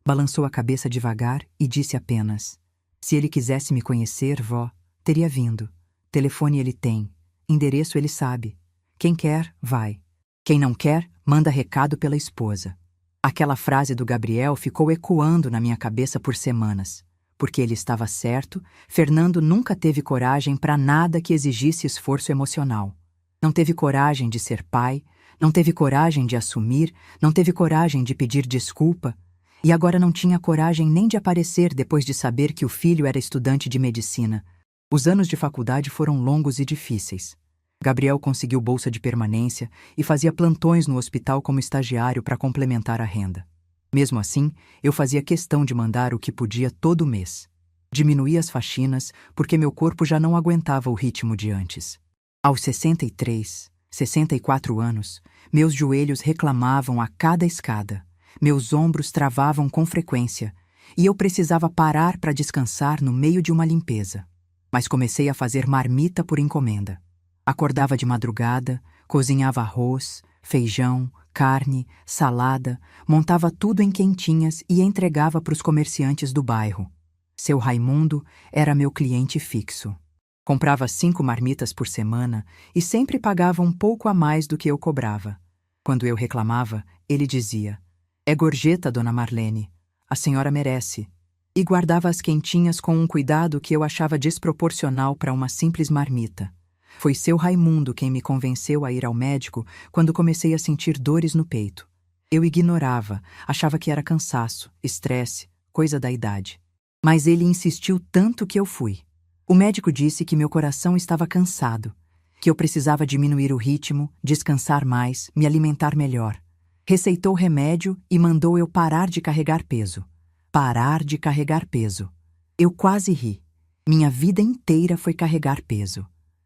Balançou a cabeça devagar e disse apenas: se ele quisesse me conhecer, vó, teria vindo. Telefone ele tem. Endereço ele sabe. Quem quer, vai. Quem não quer, manda recado pela esposa. Aquela frase do Gabriel ficou ecoando na minha cabeça por semanas. Porque ele estava certo, Fernando nunca teve coragem para nada que exigisse esforço emocional. Não teve coragem de ser pai, não teve coragem de assumir, não teve coragem de pedir desculpa, e agora não tinha coragem nem de aparecer depois de saber que o filho era estudante de medicina. Os anos de faculdade foram longos e difíceis. Gabriel conseguiu bolsa de permanência e fazia plantões no hospital como estagiário para complementar a renda. Mesmo assim, eu fazia questão de mandar o que podia todo mês. Diminuí as faxinas porque meu corpo já não aguentava o ritmo de antes. Aos 63, 64 anos, meus joelhos reclamavam a cada escada, meus ombros travavam com frequência, e eu precisava parar para descansar no meio de uma limpeza. Mas comecei a fazer marmita por encomenda. Acordava de madrugada, cozinhava arroz, feijão, carne, salada, montava tudo em quentinhas e entregava para os comerciantes do bairro. Seu Raimundo era meu cliente fixo. Comprava 5 marmitas por semana e sempre pagava um pouco a mais do que eu cobrava. Quando eu reclamava, ele dizia: é gorjeta, dona Marlene. A senhora merece. E guardava as quentinhas com um cuidado que eu achava desproporcional para uma simples marmita. Foi seu Raimundo quem me convenceu a ir ao médico quando comecei a sentir dores no peito. Eu ignorava, achava que era cansaço, estresse, coisa da idade. Mas ele insistiu tanto que eu fui. O médico disse que meu coração estava cansado, que eu precisava diminuir o ritmo, descansar mais, me alimentar melhor. Receitou remédio e mandou eu parar de carregar peso. Parar de carregar peso. Eu quase ri. Minha vida inteira foi carregar peso.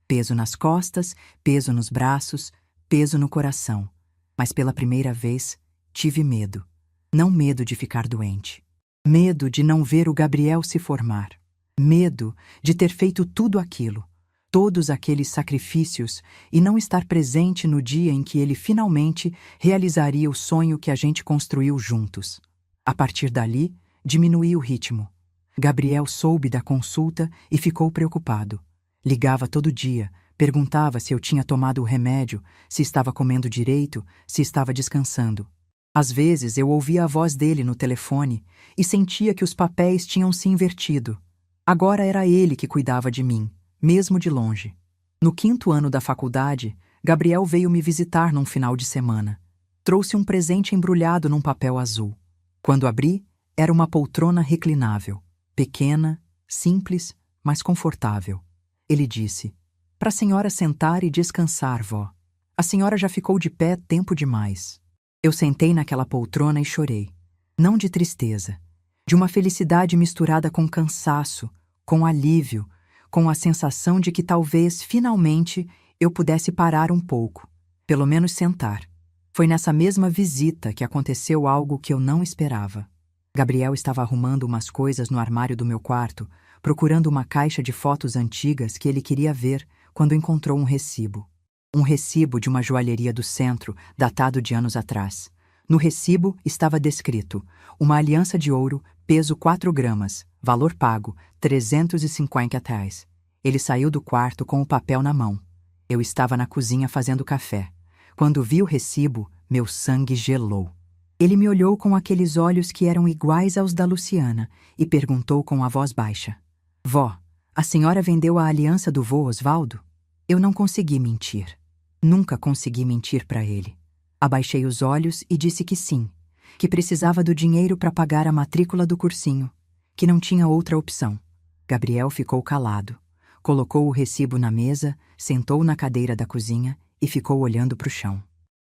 Peso nas costas, peso nos braços, peso no coração. Mas pela primeira vez, tive medo. Não medo de ficar doente. Medo de não ver o Gabriel se formar. Medo de ter feito tudo aquilo, todos aqueles sacrifícios, e não estar presente no dia em que ele finalmente realizaria o sonho que a gente construiu juntos. A partir dali, diminuí o ritmo. Gabriel soube da consulta e ficou preocupado. Ligava todo dia, perguntava se eu tinha tomado o remédio, se estava comendo direito, se estava descansando. Às vezes eu ouvia a voz dele no telefone e sentia que os papéis tinham se invertido. Agora era ele que cuidava de mim, mesmo de longe. No 5º ano da faculdade, Gabriel veio me visitar num final de semana. Trouxe um presente embrulhado num papel azul. Quando abri, era uma poltrona reclinável, pequena, simples, mas confortável. Ele disse: para a senhora sentar e descansar, vó. A senhora já ficou de pé tempo demais. Eu sentei naquela poltrona e chorei. Não de tristeza, de uma felicidade misturada com cansaço, com alívio, com a sensação de que talvez, finalmente, eu pudesse parar um pouco, pelo menos sentar. Foi nessa mesma visita que aconteceu algo que eu não esperava. Gabriel estava arrumando umas coisas no armário do meu quarto, procurando uma caixa de fotos antigas que ele queria ver quando encontrou um recibo. Um recibo de uma joalheria do centro, datado de anos atrás. No recibo estava descrito: uma aliança de ouro, peso 4 gramas, valor pago, R$ 350. Ele saiu do quarto com o papel na mão. Eu estava na cozinha fazendo café. Quando vi o recibo, meu sangue gelou. Ele me olhou com aqueles olhos que eram iguais aos da Luciana e perguntou com a voz baixa: vó, a senhora vendeu a aliança do vô Osvaldo? Eu não consegui mentir. Nunca consegui mentir para ele. Abaixei os olhos e disse que sim, que precisava do dinheiro para pagar a matrícula do cursinho, que não tinha outra opção. Gabriel ficou calado, colocou o recibo na mesa, sentou na cadeira da cozinha e ficou olhando para o chão.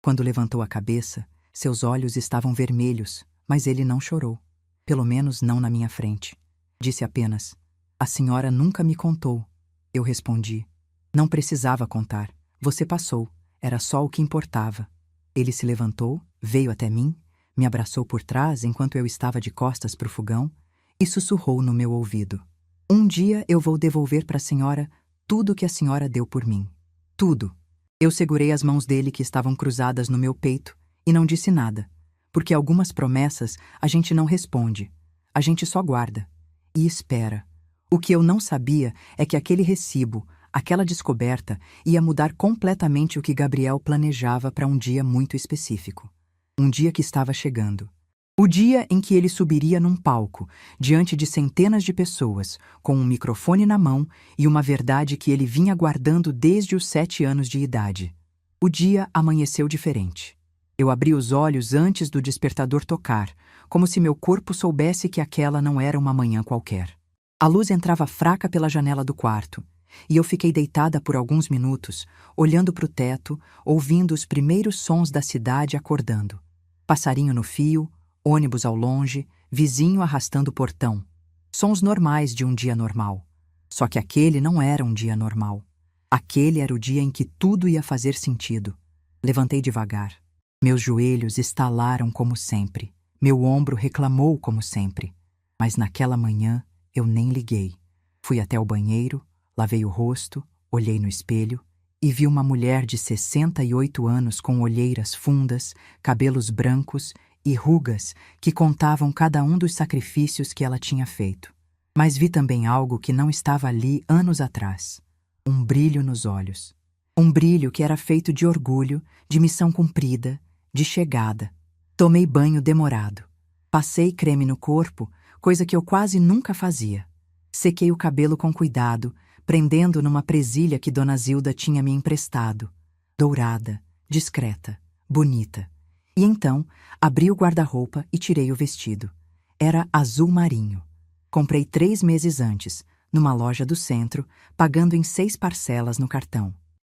Quando levantou a cabeça, seus olhos estavam vermelhos, mas ele não chorou. Pelo menos não na minha frente. Disse apenas: "A senhora nunca me contou." Eu respondi: "Não precisava contar. Você passou. Era só o que importava." Ele se levantou, veio até mim, me abraçou por trás enquanto eu estava de costas para o fogão e sussurrou no meu ouvido: "Um dia eu vou devolver para a senhora tudo que a senhora deu por mim. Tudo." Eu segurei as mãos dele que estavam cruzadas no meu peito e não disse nada, porque algumas promessas a gente não responde, a gente só guarda e espera. O que eu não sabia é que aquele recibo, aquela descoberta, ia mudar completamente o que Gabriel planejava para um dia muito específico. Um dia que estava chegando. O dia em que ele subiria num palco, diante de centenas de pessoas, com um microfone na mão e uma verdade que ele vinha guardando desde os 7 anos de idade. O dia amanheceu diferente. Eu abri os olhos antes do despertador tocar, como se meu corpo soubesse que aquela não era uma manhã qualquer. A luz entrava fraca pela janela do quarto, e eu fiquei deitada por alguns minutos, olhando para o teto, ouvindo os primeiros sons da cidade acordando. Passarinho no fio, ônibus ao longe, vizinho arrastando o portão. Sons normais de um dia normal. Só que aquele não era um dia normal. Aquele era o dia em que tudo ia fazer sentido. Levantei devagar. Meus joelhos estalaram como sempre. Meu ombro reclamou como sempre. Mas naquela manhã eu nem liguei. Fui até o banheiro, lavei o rosto, olhei no espelho e vi uma mulher de 68 anos com olheiras fundas, cabelos brancos e rugas que contavam cada um dos sacrifícios que ela tinha feito. Mas vi também algo que não estava ali anos atrás. Um brilho nos olhos. Um brilho que era feito de orgulho, de missão cumprida, de chegada. Tomei banho demorado. Passei creme no corpo, coisa que eu quase nunca fazia. Sequei o cabelo com cuidado, prendendo numa presilha que Dona Zilda tinha me emprestado. Dourada, discreta, bonita. E então, abri o guarda-roupa e tirei o vestido. Era azul marinho. Comprei 3 meses antes, numa loja do centro, pagando em 6 parcelas no cartão.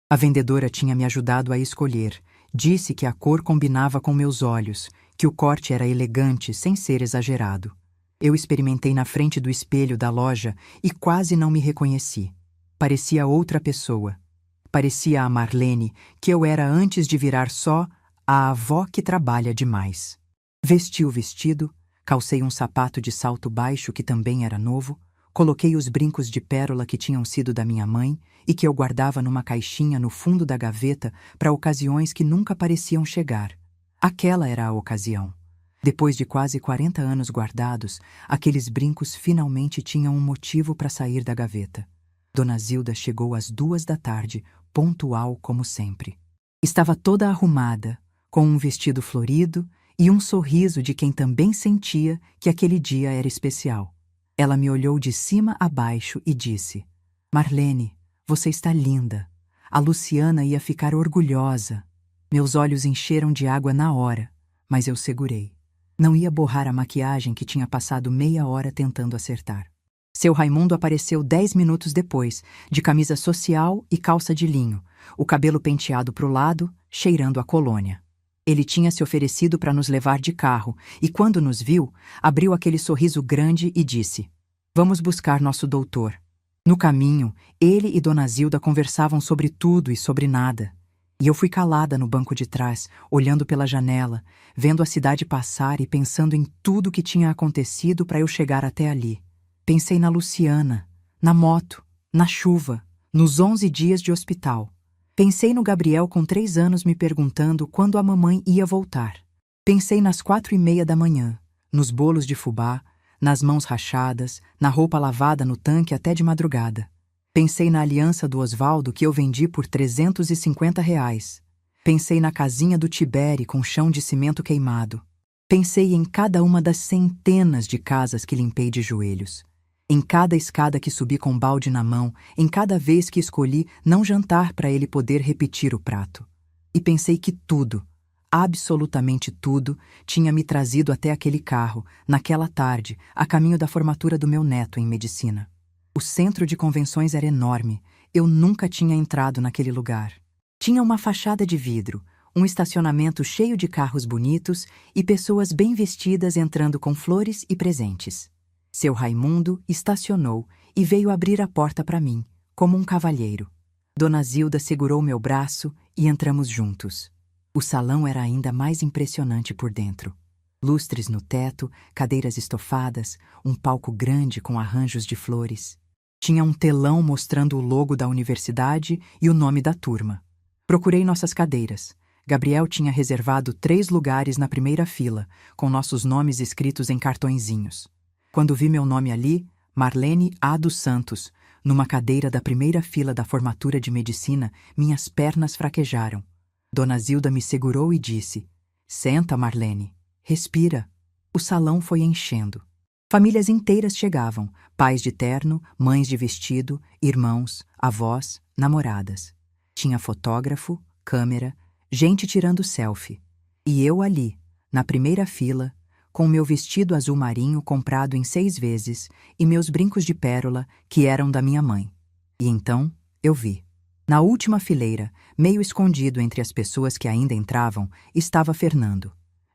A vendedora tinha me ajudado a escolher. Disse que a cor combinava com meus olhos, que o corte era elegante sem ser exagerado. Eu experimentei na frente do espelho da loja e quase não me reconheci. Parecia outra pessoa. Parecia a Marlene, que eu era antes de virar só a avó que trabalha demais. Vesti o vestido, calcei um sapato de salto baixo que também era novo, coloquei os brincos de pérola que tinham sido da minha mãe e que eu guardava numa caixinha no fundo da gaveta para ocasiões que nunca pareciam chegar. Aquela era a ocasião. Depois de quase 40 anos guardados, aqueles brincos finalmente tinham um motivo para sair da gaveta. Dona Zilda chegou às 2 da tarde, pontual como sempre. Estava toda arrumada, com um vestido florido e um sorriso de quem também sentia que aquele dia era especial. Ela me olhou de cima a baixo e disse: "Marlene, você está linda. A Luciana ia ficar orgulhosa." Meus olhos encheram de água na hora, mas eu segurei. Não ia borrar a maquiagem que tinha passado meia hora tentando acertar. Seu Raimundo apareceu 10 minutos depois, de camisa social e calça de linho, o cabelo penteado para o lado, cheirando a colônia. Ele tinha se oferecido para nos levar de carro e, quando nos viu, abriu aquele sorriso grande e disse: "Vamos buscar nosso doutor." No caminho, ele e Dona Zilda conversavam sobre tudo e sobre nada. E eu fui calada no banco de trás, olhando pela janela, vendo a cidade passar e pensando em tudo que tinha acontecido para eu chegar até ali. Pensei na Luciana, na moto, na chuva, nos 11 dias de hospital. Pensei no Gabriel com 3 anos me perguntando quando a mamãe ia voltar. Pensei nas 4:30 da manhã, nos bolos de fubá, nas mãos rachadas, na roupa lavada no tanque até de madrugada. Pensei na aliança do Osvaldo que eu vendi por R$ 350. Pensei na casinha do Tibere com chão de cimento queimado. Pensei em cada uma das centenas de casas que limpei de joelhos. Em cada escada que subi com balde na mão, em cada vez que escolhi não jantar para ele poder repetir o prato. E pensei que tudo, absolutamente tudo, tinha me trazido até aquele carro, naquela tarde, a caminho da formatura do meu neto em medicina. O centro de convenções era enorme. Eu nunca tinha entrado naquele lugar. Tinha uma fachada de vidro, um estacionamento cheio de carros bonitos e pessoas bem vestidas entrando com flores e presentes. Seu Raimundo estacionou e veio abrir a porta para mim, como um cavalheiro. Dona Zilda segurou meu braço e entramos juntos. O salão era ainda mais impressionante por dentro. Lustres no teto, cadeiras estofadas, um palco grande com arranjos de flores. Tinha um telão mostrando o logo da universidade e o nome da turma. Procurei nossas cadeiras. Gabriel tinha reservado 3 lugares na primeira fila, com nossos nomes escritos em cartõezinhos. Quando vi meu nome ali, Marlene A. dos Santos, numa cadeira da primeira fila da formatura de medicina, minhas pernas fraquejaram. Dona Zilda me segurou e disse: "Senta, Marlene. Respira." O salão foi enchendo. Famílias inteiras chegavam, pais de terno, mães de vestido, irmãos, avós, namoradas. Tinha fotógrafo, câmera, gente tirando selfie. E eu ali, na primeira fila, com meu vestido azul marinho comprado em 6 vezes e meus brincos de pérola que eram da minha mãe. E então eu vi. Na última fileira, meio escondido entre as pessoas que ainda entravam, estava Fernando.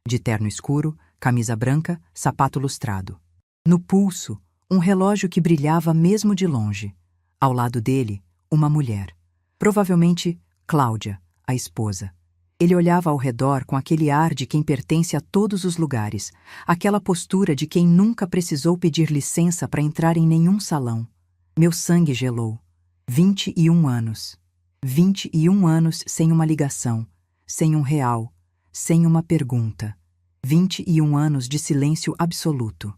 De terno escuro, camisa branca, sapato lustrado. No pulso, um relógio que brilhava mesmo de longe. Ao lado dele, uma mulher. Provavelmente Cláudia, a esposa. Ele olhava ao redor com aquele ar de quem pertence a todos os lugares, aquela postura de quem nunca precisou pedir licença para entrar em nenhum salão. Meu sangue gelou. 21 anos. 21 anos sem uma ligação, sem um real, sem uma pergunta. 21 anos de silêncio absoluto.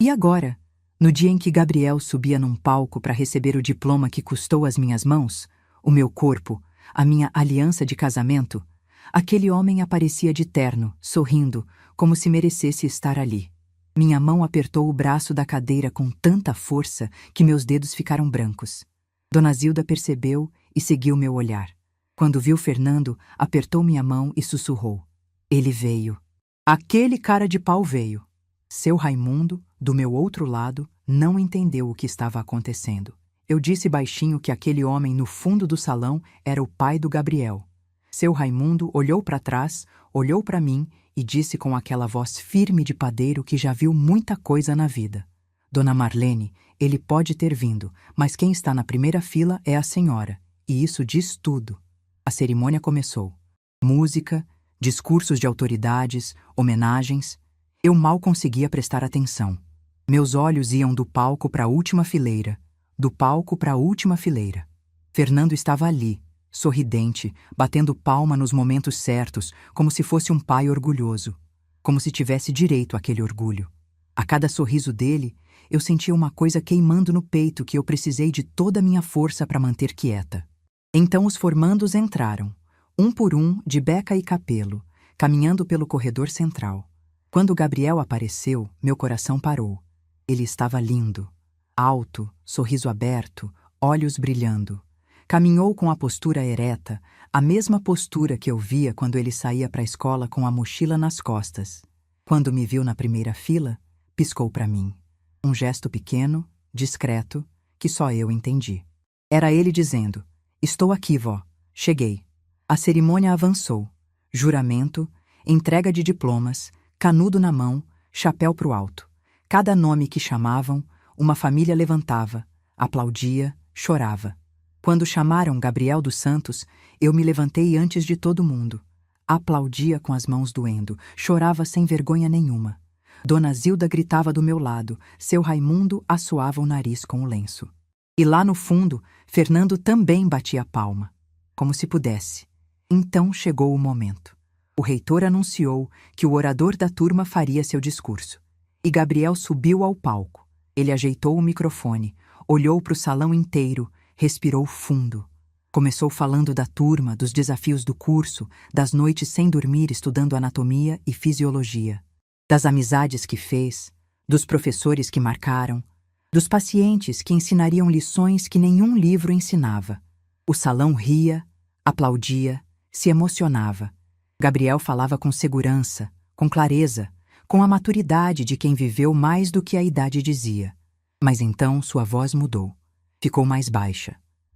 E agora, no dia em que Gabriel subia num palco para receber o diploma que custou às minhas mãos, o meu corpo, a minha aliança de casamento, aquele homem aparecia de terno, sorrindo, como se merecesse estar ali. Minha mão apertou o braço da cadeira com tanta força que meus dedos ficaram brancos. Dona Zilda percebeu e seguiu meu olhar. Quando viu Fernando, apertou minha mão e sussurrou: "Ele veio." Aquele cara de pau veio. Seu Raimundo, do meu outro lado, não entendeu o que estava acontecendo. Eu disse baixinho que aquele homem no fundo do salão era o pai do Gabriel. Seu Raimundo olhou para trás, olhou para mim e disse com aquela voz firme de padeiro que já viu muita coisa na vida: "Dona Marlene, ele pode ter vindo, mas quem está na primeira fila é a senhora, e isso diz tudo." A cerimônia começou. Música, discursos de autoridades, homenagens. Eu mal conseguia prestar atenção. Meus olhos iam do palco para a última fileira, do palco para a última fileira. Fernando estava ali, sorridente, batendo palma nos momentos certos, como se fosse um pai orgulhoso, como se tivesse direito àquele orgulho. A cada sorriso dele, eu sentia uma coisa queimando no peito que eu precisei de toda a minha força para manter quieta. Então os formandos entraram, um por um, de beca e capelo, caminhando pelo corredor central. Quando Gabriel apareceu, meu coração parou. Ele estava lindo, alto, sorriso aberto, olhos brilhando. Caminhou com a postura ereta, a mesma postura que eu via quando ele saía para a escola com a mochila nas costas. Quando me viu na primeira fila, piscou para mim. Um gesto pequeno, discreto, que só eu entendi. Era ele dizendo: "Estou aqui, vó. Cheguei." A cerimônia avançou. Juramento, entrega de diplomas, canudo na mão, chapéu pro alto. Cada nome que chamavam, uma família levantava, aplaudia, chorava. Quando chamaram Gabriel dos Santos, eu me levantei antes de todo mundo. Aplaudia com as mãos doendo, chorava sem vergonha nenhuma. Dona Zilda gritava do meu lado, seu Raimundo assoava o nariz com o lenço. E lá no fundo, Fernando também batia palma, como se pudesse. Então chegou o momento. O reitor anunciou que o orador da turma faria seu discurso. E Gabriel subiu ao palco. Ele ajeitou o microfone, olhou para o salão inteiro, respirou fundo. Começou falando da turma, dos desafios do curso, das noites sem dormir estudando anatomia e fisiologia, das amizades que fez, dos professores que marcaram, dos pacientes que ensinariam lições que nenhum livro ensinava. O salão ria, aplaudia, se emocionava. Gabriel falava com segurança, com clareza, com a maturidade de quem viveu mais do que a idade dizia. Mas então sua voz mudou. Ficou mais baixa,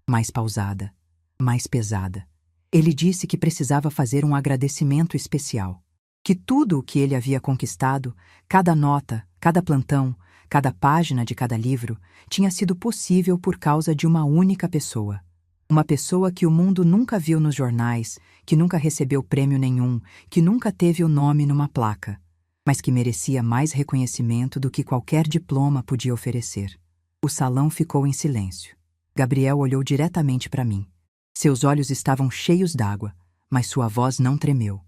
mais pausada, mais pesada. Ele disse que precisava fazer um agradecimento especial. Que tudo o que ele havia conquistado, cada nota, cada plantão, cada página de cada livro, tinha sido possível por causa de uma única pessoa. Uma pessoa que o mundo nunca viu nos jornais, que nunca recebeu prêmio nenhum, que nunca teve o nome numa placa, mas que merecia mais reconhecimento do que qualquer diploma podia oferecer. O salão ficou em silêncio. Gabriel olhou diretamente para mim. Seus olhos estavam cheios d'água, mas sua voz não tremeu.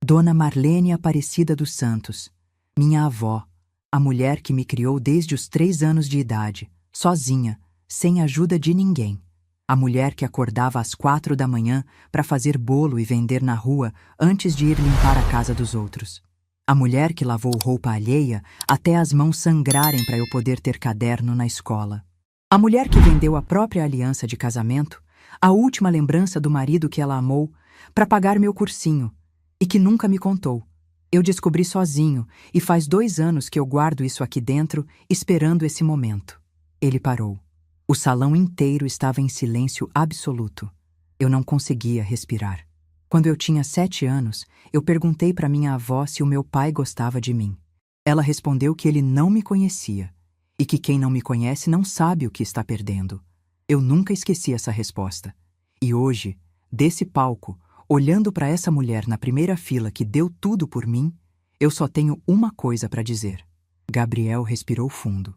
Dona Marlene Aparecida dos Santos, minha avó, a mulher que me criou desde os 3 anos de idade, sozinha, sem ajuda de ninguém. A mulher que acordava às 4 da manhã para fazer bolo e vender na rua antes de ir limpar a casa dos outros. A mulher que lavou roupa alheia até as mãos sangrarem para eu poder ter caderno na escola. A mulher que vendeu a própria aliança de casamento, a última lembrança do marido que ela amou, para pagar meu cursinho, e que nunca me contou. Eu descobri sozinho, e faz 2 anos que eu guardo isso aqui dentro, esperando esse momento. Ele parou. O salão inteiro estava em silêncio absoluto. Eu não conseguia respirar. Quando eu tinha 7 anos, eu perguntei para minha avó se o meu pai gostava de mim. Ela respondeu que ele não me conhecia, e que quem não me conhece não sabe o que está perdendo. Eu nunca esqueci essa resposta. E hoje, desse palco, olhando para essa mulher na primeira fila que deu tudo por mim, eu só tenho uma coisa para dizer. Gabriel respirou fundo.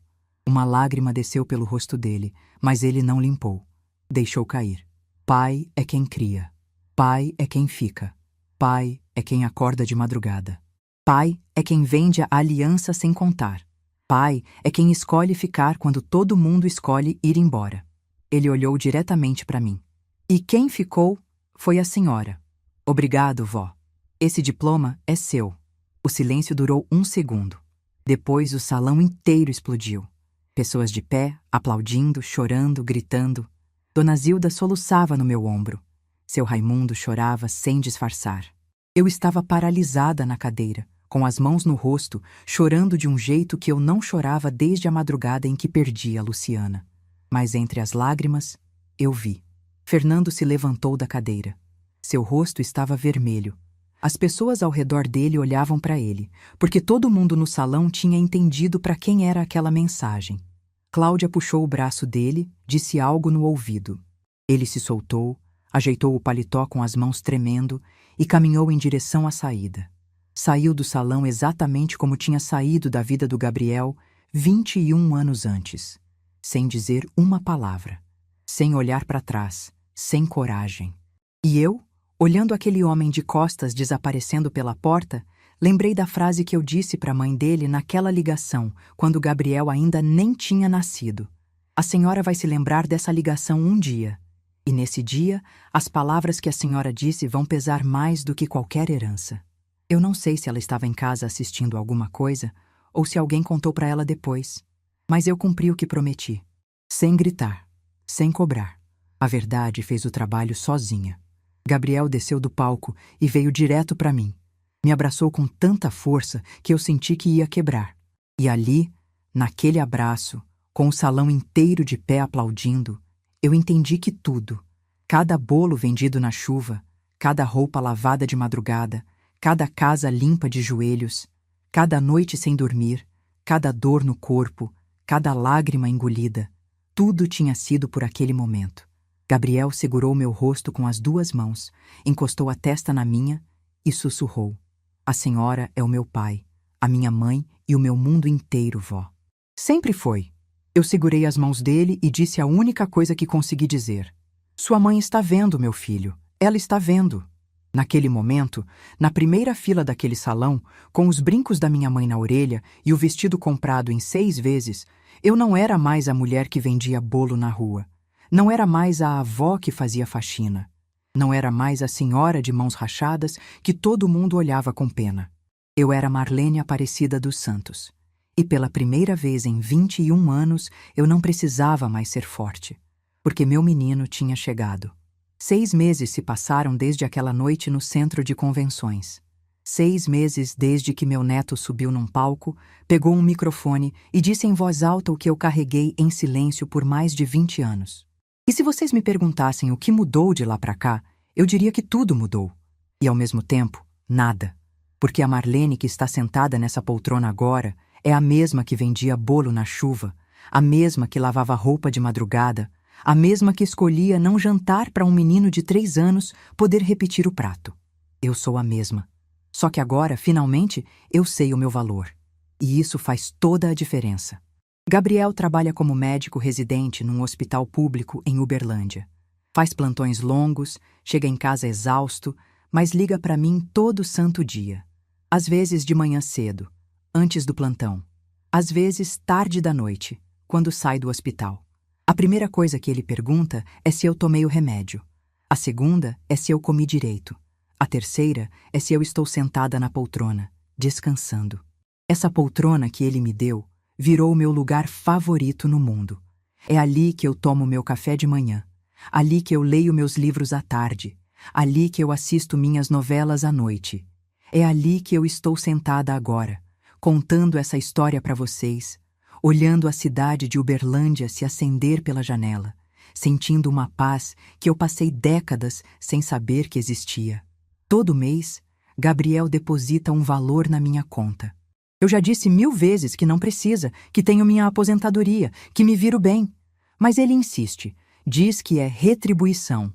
Uma lágrima desceu pelo rosto dele, mas ele não limpou. Deixou cair. Pai é quem cria. Pai é quem fica. Pai é quem acorda de madrugada. Pai é quem vende a aliança sem contar. Pai é quem escolhe ficar quando todo mundo escolhe ir embora. Ele olhou diretamente para mim. E quem ficou foi a senhora. Obrigado, vó. Esse diploma é seu. O silêncio durou 1 segundo. Depois o salão inteiro explodiu. Pessoas de pé, aplaudindo, chorando, gritando. Dona Zilda soluçava no meu ombro. Seu Raimundo chorava sem disfarçar. Eu estava paralisada na cadeira, com as mãos no rosto, chorando de um jeito que eu não chorava desde a madrugada em que perdi a Luciana. Mas entre as lágrimas, eu vi. Fernando se levantou da cadeira. Seu rosto estava vermelho. As pessoas ao redor dele olhavam para ele, porque todo mundo no salão tinha entendido para quem era aquela mensagem. Cláudia puxou o braço dele, disse algo no ouvido. Ele se soltou, ajeitou o paletó com as mãos tremendo e caminhou em direção à saída. Saiu do salão exatamente como tinha saído da vida do Gabriel 21 anos antes, sem dizer uma palavra, sem olhar para trás, sem coragem. E eu, olhando aquele homem de costas desaparecendo pela porta, lembrei da frase que eu disse para a mãe dele naquela ligação, quando Gabriel ainda nem tinha nascido. A senhora vai se lembrar dessa ligação um dia. E nesse dia, as palavras que a senhora disse vão pesar mais do que qualquer herança. Eu não sei se ela estava em casa assistindo alguma coisa ou se alguém contou para ela depois. Mas eu cumpri o que prometi. Sem gritar, sem cobrar. A verdade fez o trabalho sozinha. Gabriel desceu do palco e veio direto para mim. Me abraçou com tanta força que eu senti que ia quebrar. E ali, naquele abraço, com o salão inteiro de pé aplaudindo, eu entendi que tudo, cada bolo vendido na chuva, cada roupa lavada de madrugada, cada casa limpa de joelhos, cada noite sem dormir, cada dor no corpo, cada lágrima engolida, tudo tinha sido por aquele momento. Gabriel segurou meu rosto com as 2 mãos, encostou a testa na minha e sussurrou. A senhora é o meu pai, a minha mãe e o meu mundo inteiro, vó. Sempre foi. Eu segurei as mãos dele e disse a única coisa que consegui dizer. Sua mãe está vendo, meu filho. Ela está vendo. Naquele momento, na primeira fila daquele salão, com os brincos da minha mãe na orelha e o vestido comprado em 6 vezes, eu não era mais a mulher que vendia bolo na rua. Não era mais a avó que fazia faxina. Não era mais a senhora de mãos rachadas que todo mundo olhava com pena. Eu era Marlene Aparecida dos Santos. E pela primeira vez em 21 anos, eu não precisava mais ser forte, porque meu menino tinha chegado. 6 meses se passaram desde aquela noite no centro de convenções. 6 meses desde que meu neto subiu num palco, pegou um microfone e disse em voz alta o que eu carreguei em silêncio por mais de 20 anos. E se vocês me perguntassem o que mudou de lá para cá, eu diria que tudo mudou. E ao mesmo tempo, nada. Porque a Marlene que está sentada nessa poltrona agora É a mesma que vendia bolo na chuva, a mesma que lavava roupa de madrugada, a mesma que escolhia não jantar para um menino de 3 anos poder repetir o prato. Eu sou a mesma. Só que agora, finalmente, eu sei o meu valor. E isso faz toda a diferença. Gabriel trabalha como médico residente num hospital público em Uberlândia. Faz plantões longos, chega em casa exausto, mas liga para mim todo santo dia. Às vezes de manhã cedo, antes do plantão. Às vezes tarde da noite, quando sai do hospital. A primeira coisa que ele pergunta é se eu tomei o remédio. A segunda é se eu comi direito. A terceira é se eu estou sentada na poltrona, descansando. Essa poltrona que ele me deu virou o meu lugar favorito no mundo. É ali que eu tomo meu café de manhã. Ali que eu leio meus livros à tarde. Ali que eu assisto minhas novelas à noite. É ali que eu estou sentada agora, contando essa história para vocês, olhando a cidade de Uberlândia se acender pela janela, sentindo uma paz que eu passei décadas sem saber que existia. Todo mês, Gabriel deposita um valor na minha conta. Eu já disse 1000 vezes que não precisa, que tenho minha aposentadoria, que me viro bem. Mas ele insiste, diz que é retribuição.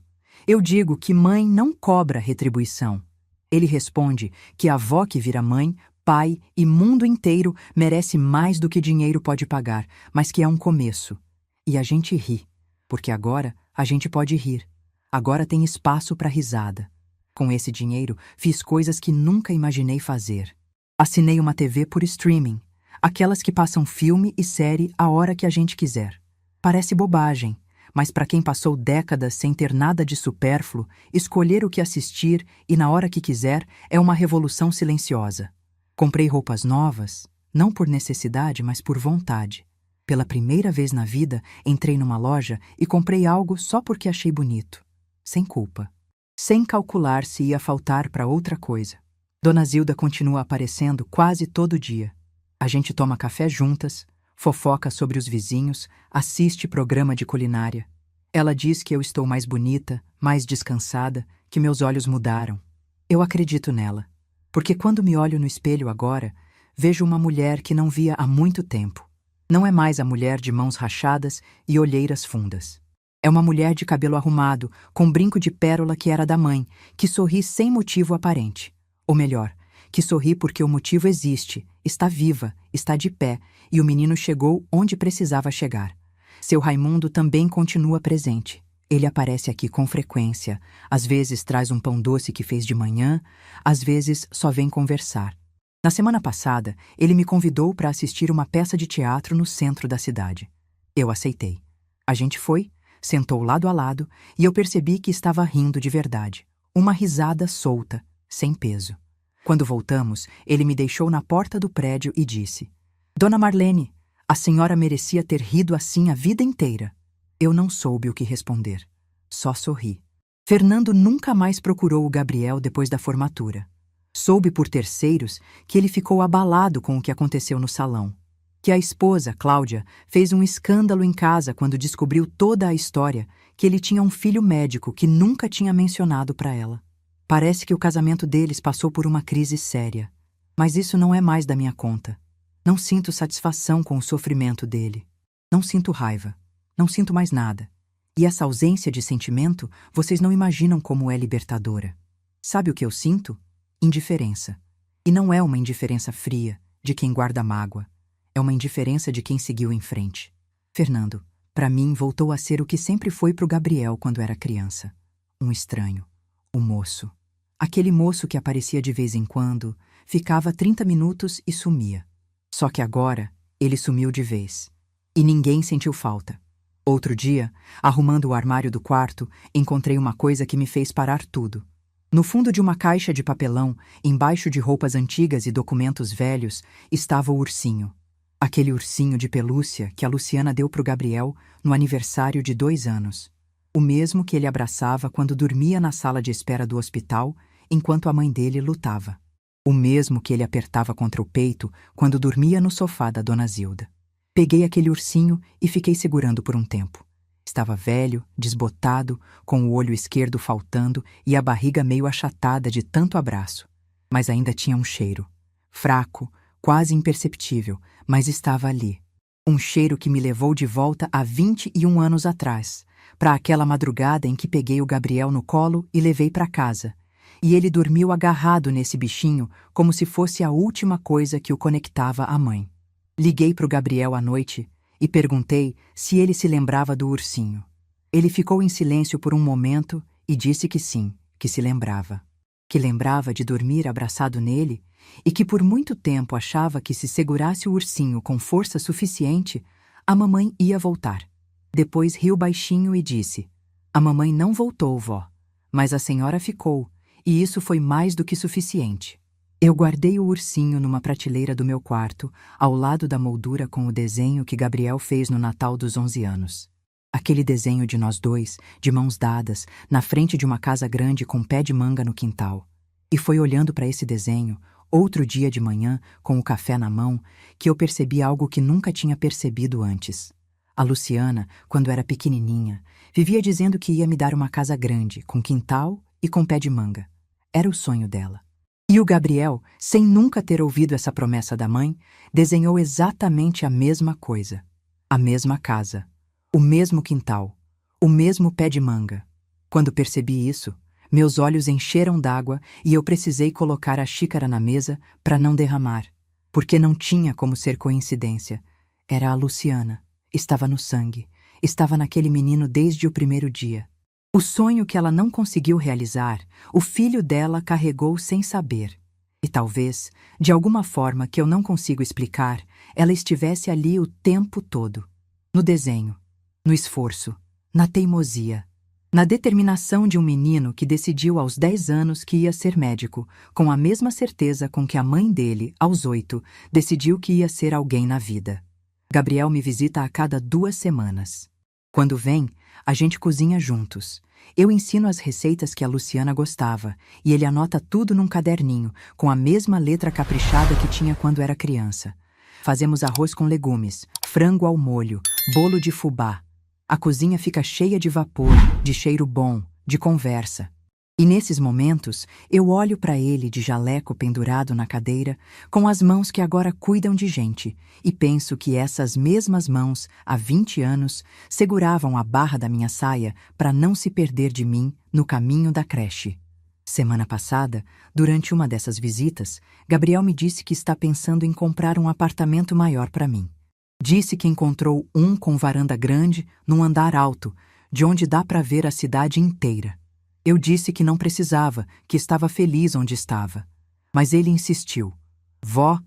Eu digo que mãe não cobra retribuição. Ele responde que a avó que vira mãe, pai e mundo inteiro merece mais do que dinheiro pode pagar, mas que é um começo. E a gente ri, porque agora a gente pode rir. Agora tem espaço para risada. Com esse dinheiro, fiz coisas que nunca imaginei fazer. Assinei uma TV por streaming, aquelas que passam filme e série a hora que a gente quiser. Parece bobagem, mas para quem passou décadas sem ter nada de supérfluo, escolher o que assistir e na hora que quiser é uma revolução silenciosa. Comprei roupas novas, não por necessidade, mas por vontade. Pela primeira vez na vida, entrei numa loja e comprei algo só porque achei bonito. Sem culpa. Sem calcular se ia faltar para outra coisa. Dona Zilda continua aparecendo quase todo dia. A gente toma café juntas, fofoca sobre os vizinhos, assiste programa de culinária. Ela diz que eu estou mais bonita, mais descansada, que meus olhos mudaram. Eu acredito nela, porque quando me olho no espelho agora, vejo uma mulher que não via há muito tempo. Não é mais a mulher de mãos rachadas e olheiras fundas. É uma mulher de cabelo arrumado, com brinco de pérola que era da mãe, que sorri sem motivo aparente. Ou melhor, que sorri porque o motivo existe, está viva, está de pé, e o menino chegou onde precisava chegar. Seu Raimundo também continua presente. Ele aparece aqui com frequência, às vezes traz um pão doce que fez de manhã, às vezes só vem conversar. Na semana passada, ele me convidou para assistir uma peça de teatro no centro da cidade. Eu aceitei. A gente foi, sentou lado a lado e eu percebi que estava rindo de verdade. Uma risada solta, sem peso. Quando voltamos, ele me deixou na porta do prédio e disse: Dona Marlene, a senhora merecia ter rido assim a vida inteira. Eu não soube o que responder. Só sorri. Fernando nunca mais procurou o Gabriel depois da formatura. Soube por terceiros que ele ficou abalado com o que aconteceu no salão. Que a esposa, Cláudia, fez um escândalo em casa quando descobriu toda a história, que ele tinha um filho médico que nunca tinha mencionado para ela. Parece que o casamento deles passou por uma crise séria. Mas isso não é mais da minha conta. Não sinto satisfação com o sofrimento dele. Não sinto raiva. Não sinto mais nada. E essa ausência de sentimento, vocês não imaginam como é libertadora. Sabe o que eu sinto? Indiferença. E não é uma indiferença fria, de quem guarda mágoa. É uma indiferença de quem seguiu em frente. Fernando, para mim, voltou a ser o que sempre foi para o Gabriel quando era criança. Um estranho. Um moço. Aquele moço que aparecia de vez em quando, ficava 30 minutos e sumia. Só que agora, ele sumiu de vez. E ninguém sentiu falta. Outro dia, arrumando o armário do quarto, encontrei uma coisa que me fez parar tudo. No fundo de uma caixa de papelão, embaixo de roupas antigas e documentos velhos, estava o ursinho. Aquele ursinho de pelúcia que a Luciana deu para o Gabriel no aniversário de 2 anos. O mesmo que ele abraçava quando dormia na sala de espera do hospital, enquanto a mãe dele lutava. O mesmo que ele apertava contra o peito quando dormia no sofá da Dona Zilda. Peguei aquele ursinho e fiquei segurando por um tempo. Estava velho, desbotado, com o olho esquerdo faltando e a barriga meio achatada de tanto abraço. Mas ainda tinha um cheiro. Fraco, quase imperceptível, mas estava ali. Um cheiro que me levou de volta a 21 anos atrás, para aquela madrugada em que peguei o Gabriel no colo e levei para casa. E ele dormiu agarrado nesse bichinho como se fosse a última coisa que o conectava à mãe. Liguei para o Gabriel à noite e perguntei se ele se lembrava do ursinho. Ele ficou em silêncio por um momento e disse que sim, que se lembrava. Que lembrava de dormir abraçado nele e que por muito tempo achava que se segurasse o ursinho com força suficiente, a mamãe ia voltar. Depois riu baixinho e disse: "A mamãe não voltou, vó, mas a senhora ficou, e isso foi mais do que suficiente." Eu guardei o ursinho numa prateleira do meu quarto, ao lado da moldura com o desenho que Gabriel fez no Natal dos 11 anos. Aquele desenho de nós dois, de mãos dadas, na frente de uma casa grande com pé de manga no quintal. E foi olhando para esse desenho, outro dia de manhã, com o café na mão, que eu percebi algo que nunca tinha percebido antes. A Luciana, quando era pequenininha, vivia dizendo que ia me dar uma casa grande, com quintal e com pé de manga. Era o sonho dela. E o Gabriel, sem nunca ter ouvido essa promessa da mãe, desenhou exatamente a mesma coisa. A mesma casa, o mesmo quintal, o mesmo pé de manga. Quando percebi isso, meus olhos encheram d'água e eu precisei colocar a xícara na mesa para não derramar, porque não tinha como ser coincidência. Era a Luciana, estava no sangue, estava naquele menino desde o primeiro dia. O sonho que ela não conseguiu realizar, o filho dela carregou sem saber. E talvez, de alguma forma que eu não consigo explicar, ela estivesse ali o tempo todo. No desenho, no esforço, na teimosia, na determinação de um menino que decidiu aos 10 anos que ia ser médico, com a mesma certeza com que a mãe dele, aos 8, decidiu que ia ser alguém na vida. Gabriel me visita a cada 2 semanas. Quando vem, a gente cozinha juntos. Eu ensino as receitas que a Luciana gostava, e ele anota tudo num caderninho, com a mesma letra caprichada que tinha quando era criança. Fazemos arroz com legumes, frango ao molho, bolo de fubá. A cozinha fica cheia de vapor, de cheiro bom, de conversa. E nesses momentos, eu olho para ele de jaleco pendurado na cadeira, com as mãos que agora cuidam de gente, e penso que essas mesmas mãos, há 20 anos, seguravam a barra da minha saia para não se perder de mim no caminho da creche. Semana passada, durante uma dessas visitas, Gabriel me disse que está pensando em comprar um apartamento maior para mim. Disse que encontrou um com varanda grande, num andar alto, de onde dá para ver a cidade inteira. Eu disse que não precisava, que estava feliz onde estava. Mas ele insistiu. Vó,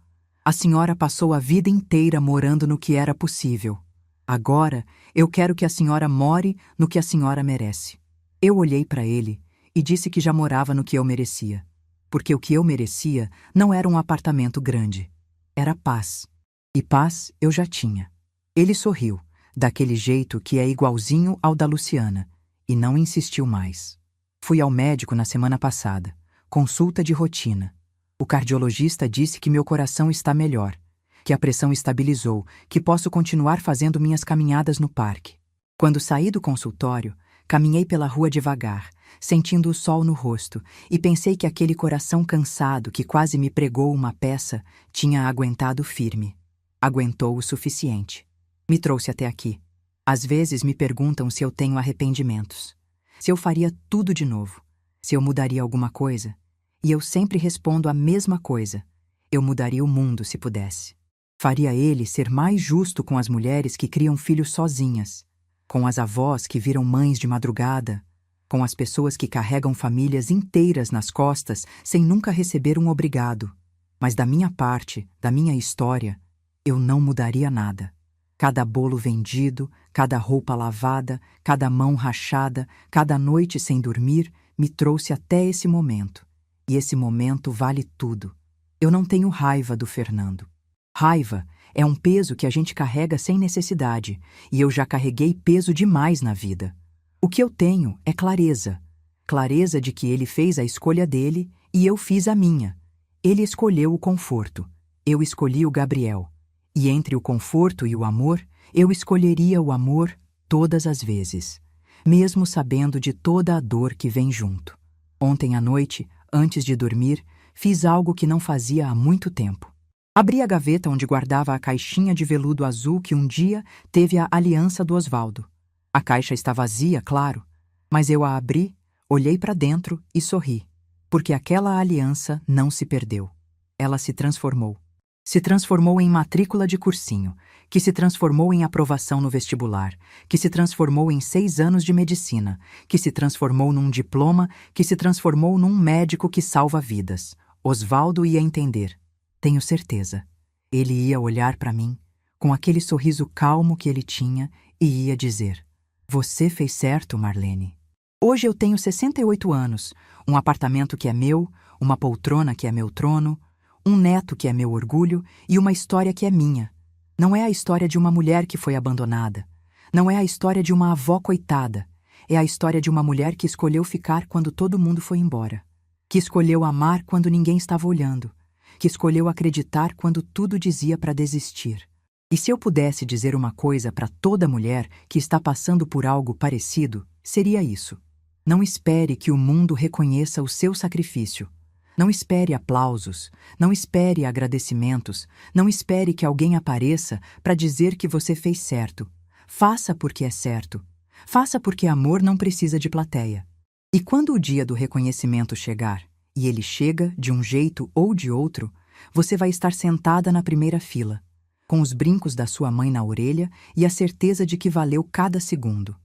a senhora passou a vida inteira morando no que era possível. Agora, eu quero que a senhora more no que a senhora merece. Eu olhei para ele e disse que já morava no que eu merecia. Porque o que eu merecia não era um apartamento grande. Era paz. E paz eu já tinha. Ele sorriu, daquele jeito que é igualzinho ao da Luciana, e não insistiu mais. Fui ao médico na semana passada, consulta de rotina. O cardiologista disse que meu coração está melhor, que a pressão estabilizou, que posso continuar fazendo minhas caminhadas no parque. Quando saí do consultório, caminhei pela rua devagar, sentindo o sol no rosto, e pensei que aquele coração cansado que quase me pregou uma peça tinha aguentado firme. Aguentou o suficiente. Me trouxe até aqui. Às vezes me perguntam se eu tenho arrependimentos. Se eu faria tudo de novo, se eu mudaria alguma coisa, e eu sempre respondo a mesma coisa: eu mudaria o mundo se pudesse. Faria ele ser mais justo com as mulheres que criam filhos sozinhas, com as avós que viram mães de madrugada, com as pessoas que carregam famílias inteiras nas costas sem nunca receber um obrigado. Mas da minha parte, da minha história, eu não mudaria nada. Cada bolo vendido, cada roupa lavada, cada mão rachada, cada noite sem dormir, me trouxe até esse momento. E esse momento vale tudo. Eu não tenho raiva do Fernando. Raiva é um peso que a gente carrega sem necessidade, e eu já carreguei peso demais na vida. O que eu tenho é clareza. Clareza de que ele fez a escolha dele e eu fiz a minha. Ele escolheu o conforto. Eu escolhi o Gabriel. E entre o conforto e o amor, eu escolheria o amor todas as vezes, mesmo sabendo de toda a dor que vem junto. Ontem à noite, antes de dormir, fiz algo que não fazia há muito tempo. Abri a gaveta onde guardava a caixinha de veludo azul que um dia teve a aliança do Osvaldo. A caixa está vazia, claro, mas eu a abri, olhei para dentro e sorri, porque aquela aliança não se perdeu. Ela se transformou. Se transformou em matrícula de cursinho, que se transformou em aprovação no vestibular, que se transformou em 6 anos de medicina, que se transformou num diploma, que se transformou num médico que salva vidas. Osvaldo ia entender. Tenho certeza. Ele ia olhar para mim, com aquele sorriso calmo que ele tinha, e ia dizer: "Você fez certo, Marlene." Hoje eu tenho 68 anos, um apartamento que é meu, uma poltrona que é meu trono, um neto que é meu orgulho e uma história que é minha. Não é a história de uma mulher que foi abandonada. Não é a história de uma avó coitada. É a história de uma mulher que escolheu ficar quando todo mundo foi embora. Que escolheu amar quando ninguém estava olhando. Que escolheu acreditar quando tudo dizia para desistir. E se eu pudesse dizer uma coisa para toda mulher que está passando por algo parecido, seria isso. Não espere que o mundo reconheça o seu sacrifício. Não espere aplausos, não espere agradecimentos, não espere que alguém apareça para dizer que você fez certo. Faça porque é certo. Faça porque amor não precisa de plateia. E quando o dia do reconhecimento chegar, e ele chega de um jeito ou de outro, você vai estar sentada na primeira fila, com os brincos da sua mãe na orelha e a certeza de que valeu cada segundo.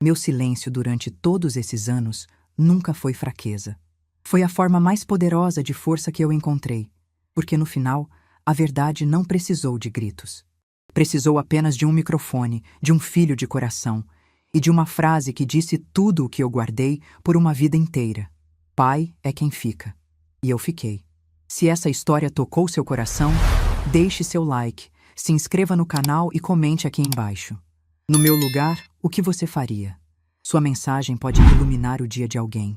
Meu silêncio durante todos esses anos nunca foi fraqueza. Foi a forma mais poderosa de força que eu encontrei, porque no final, a verdade não precisou de gritos. Precisou apenas de um microfone, de um filho de coração, e de uma frase que disse tudo o que eu guardei por uma vida inteira. Pai é quem fica. E eu fiquei. Se essa história tocou seu coração, deixe seu like, se inscreva no canal e comente aqui embaixo. No meu lugar, o que você faria? Sua mensagem pode iluminar o dia de alguém.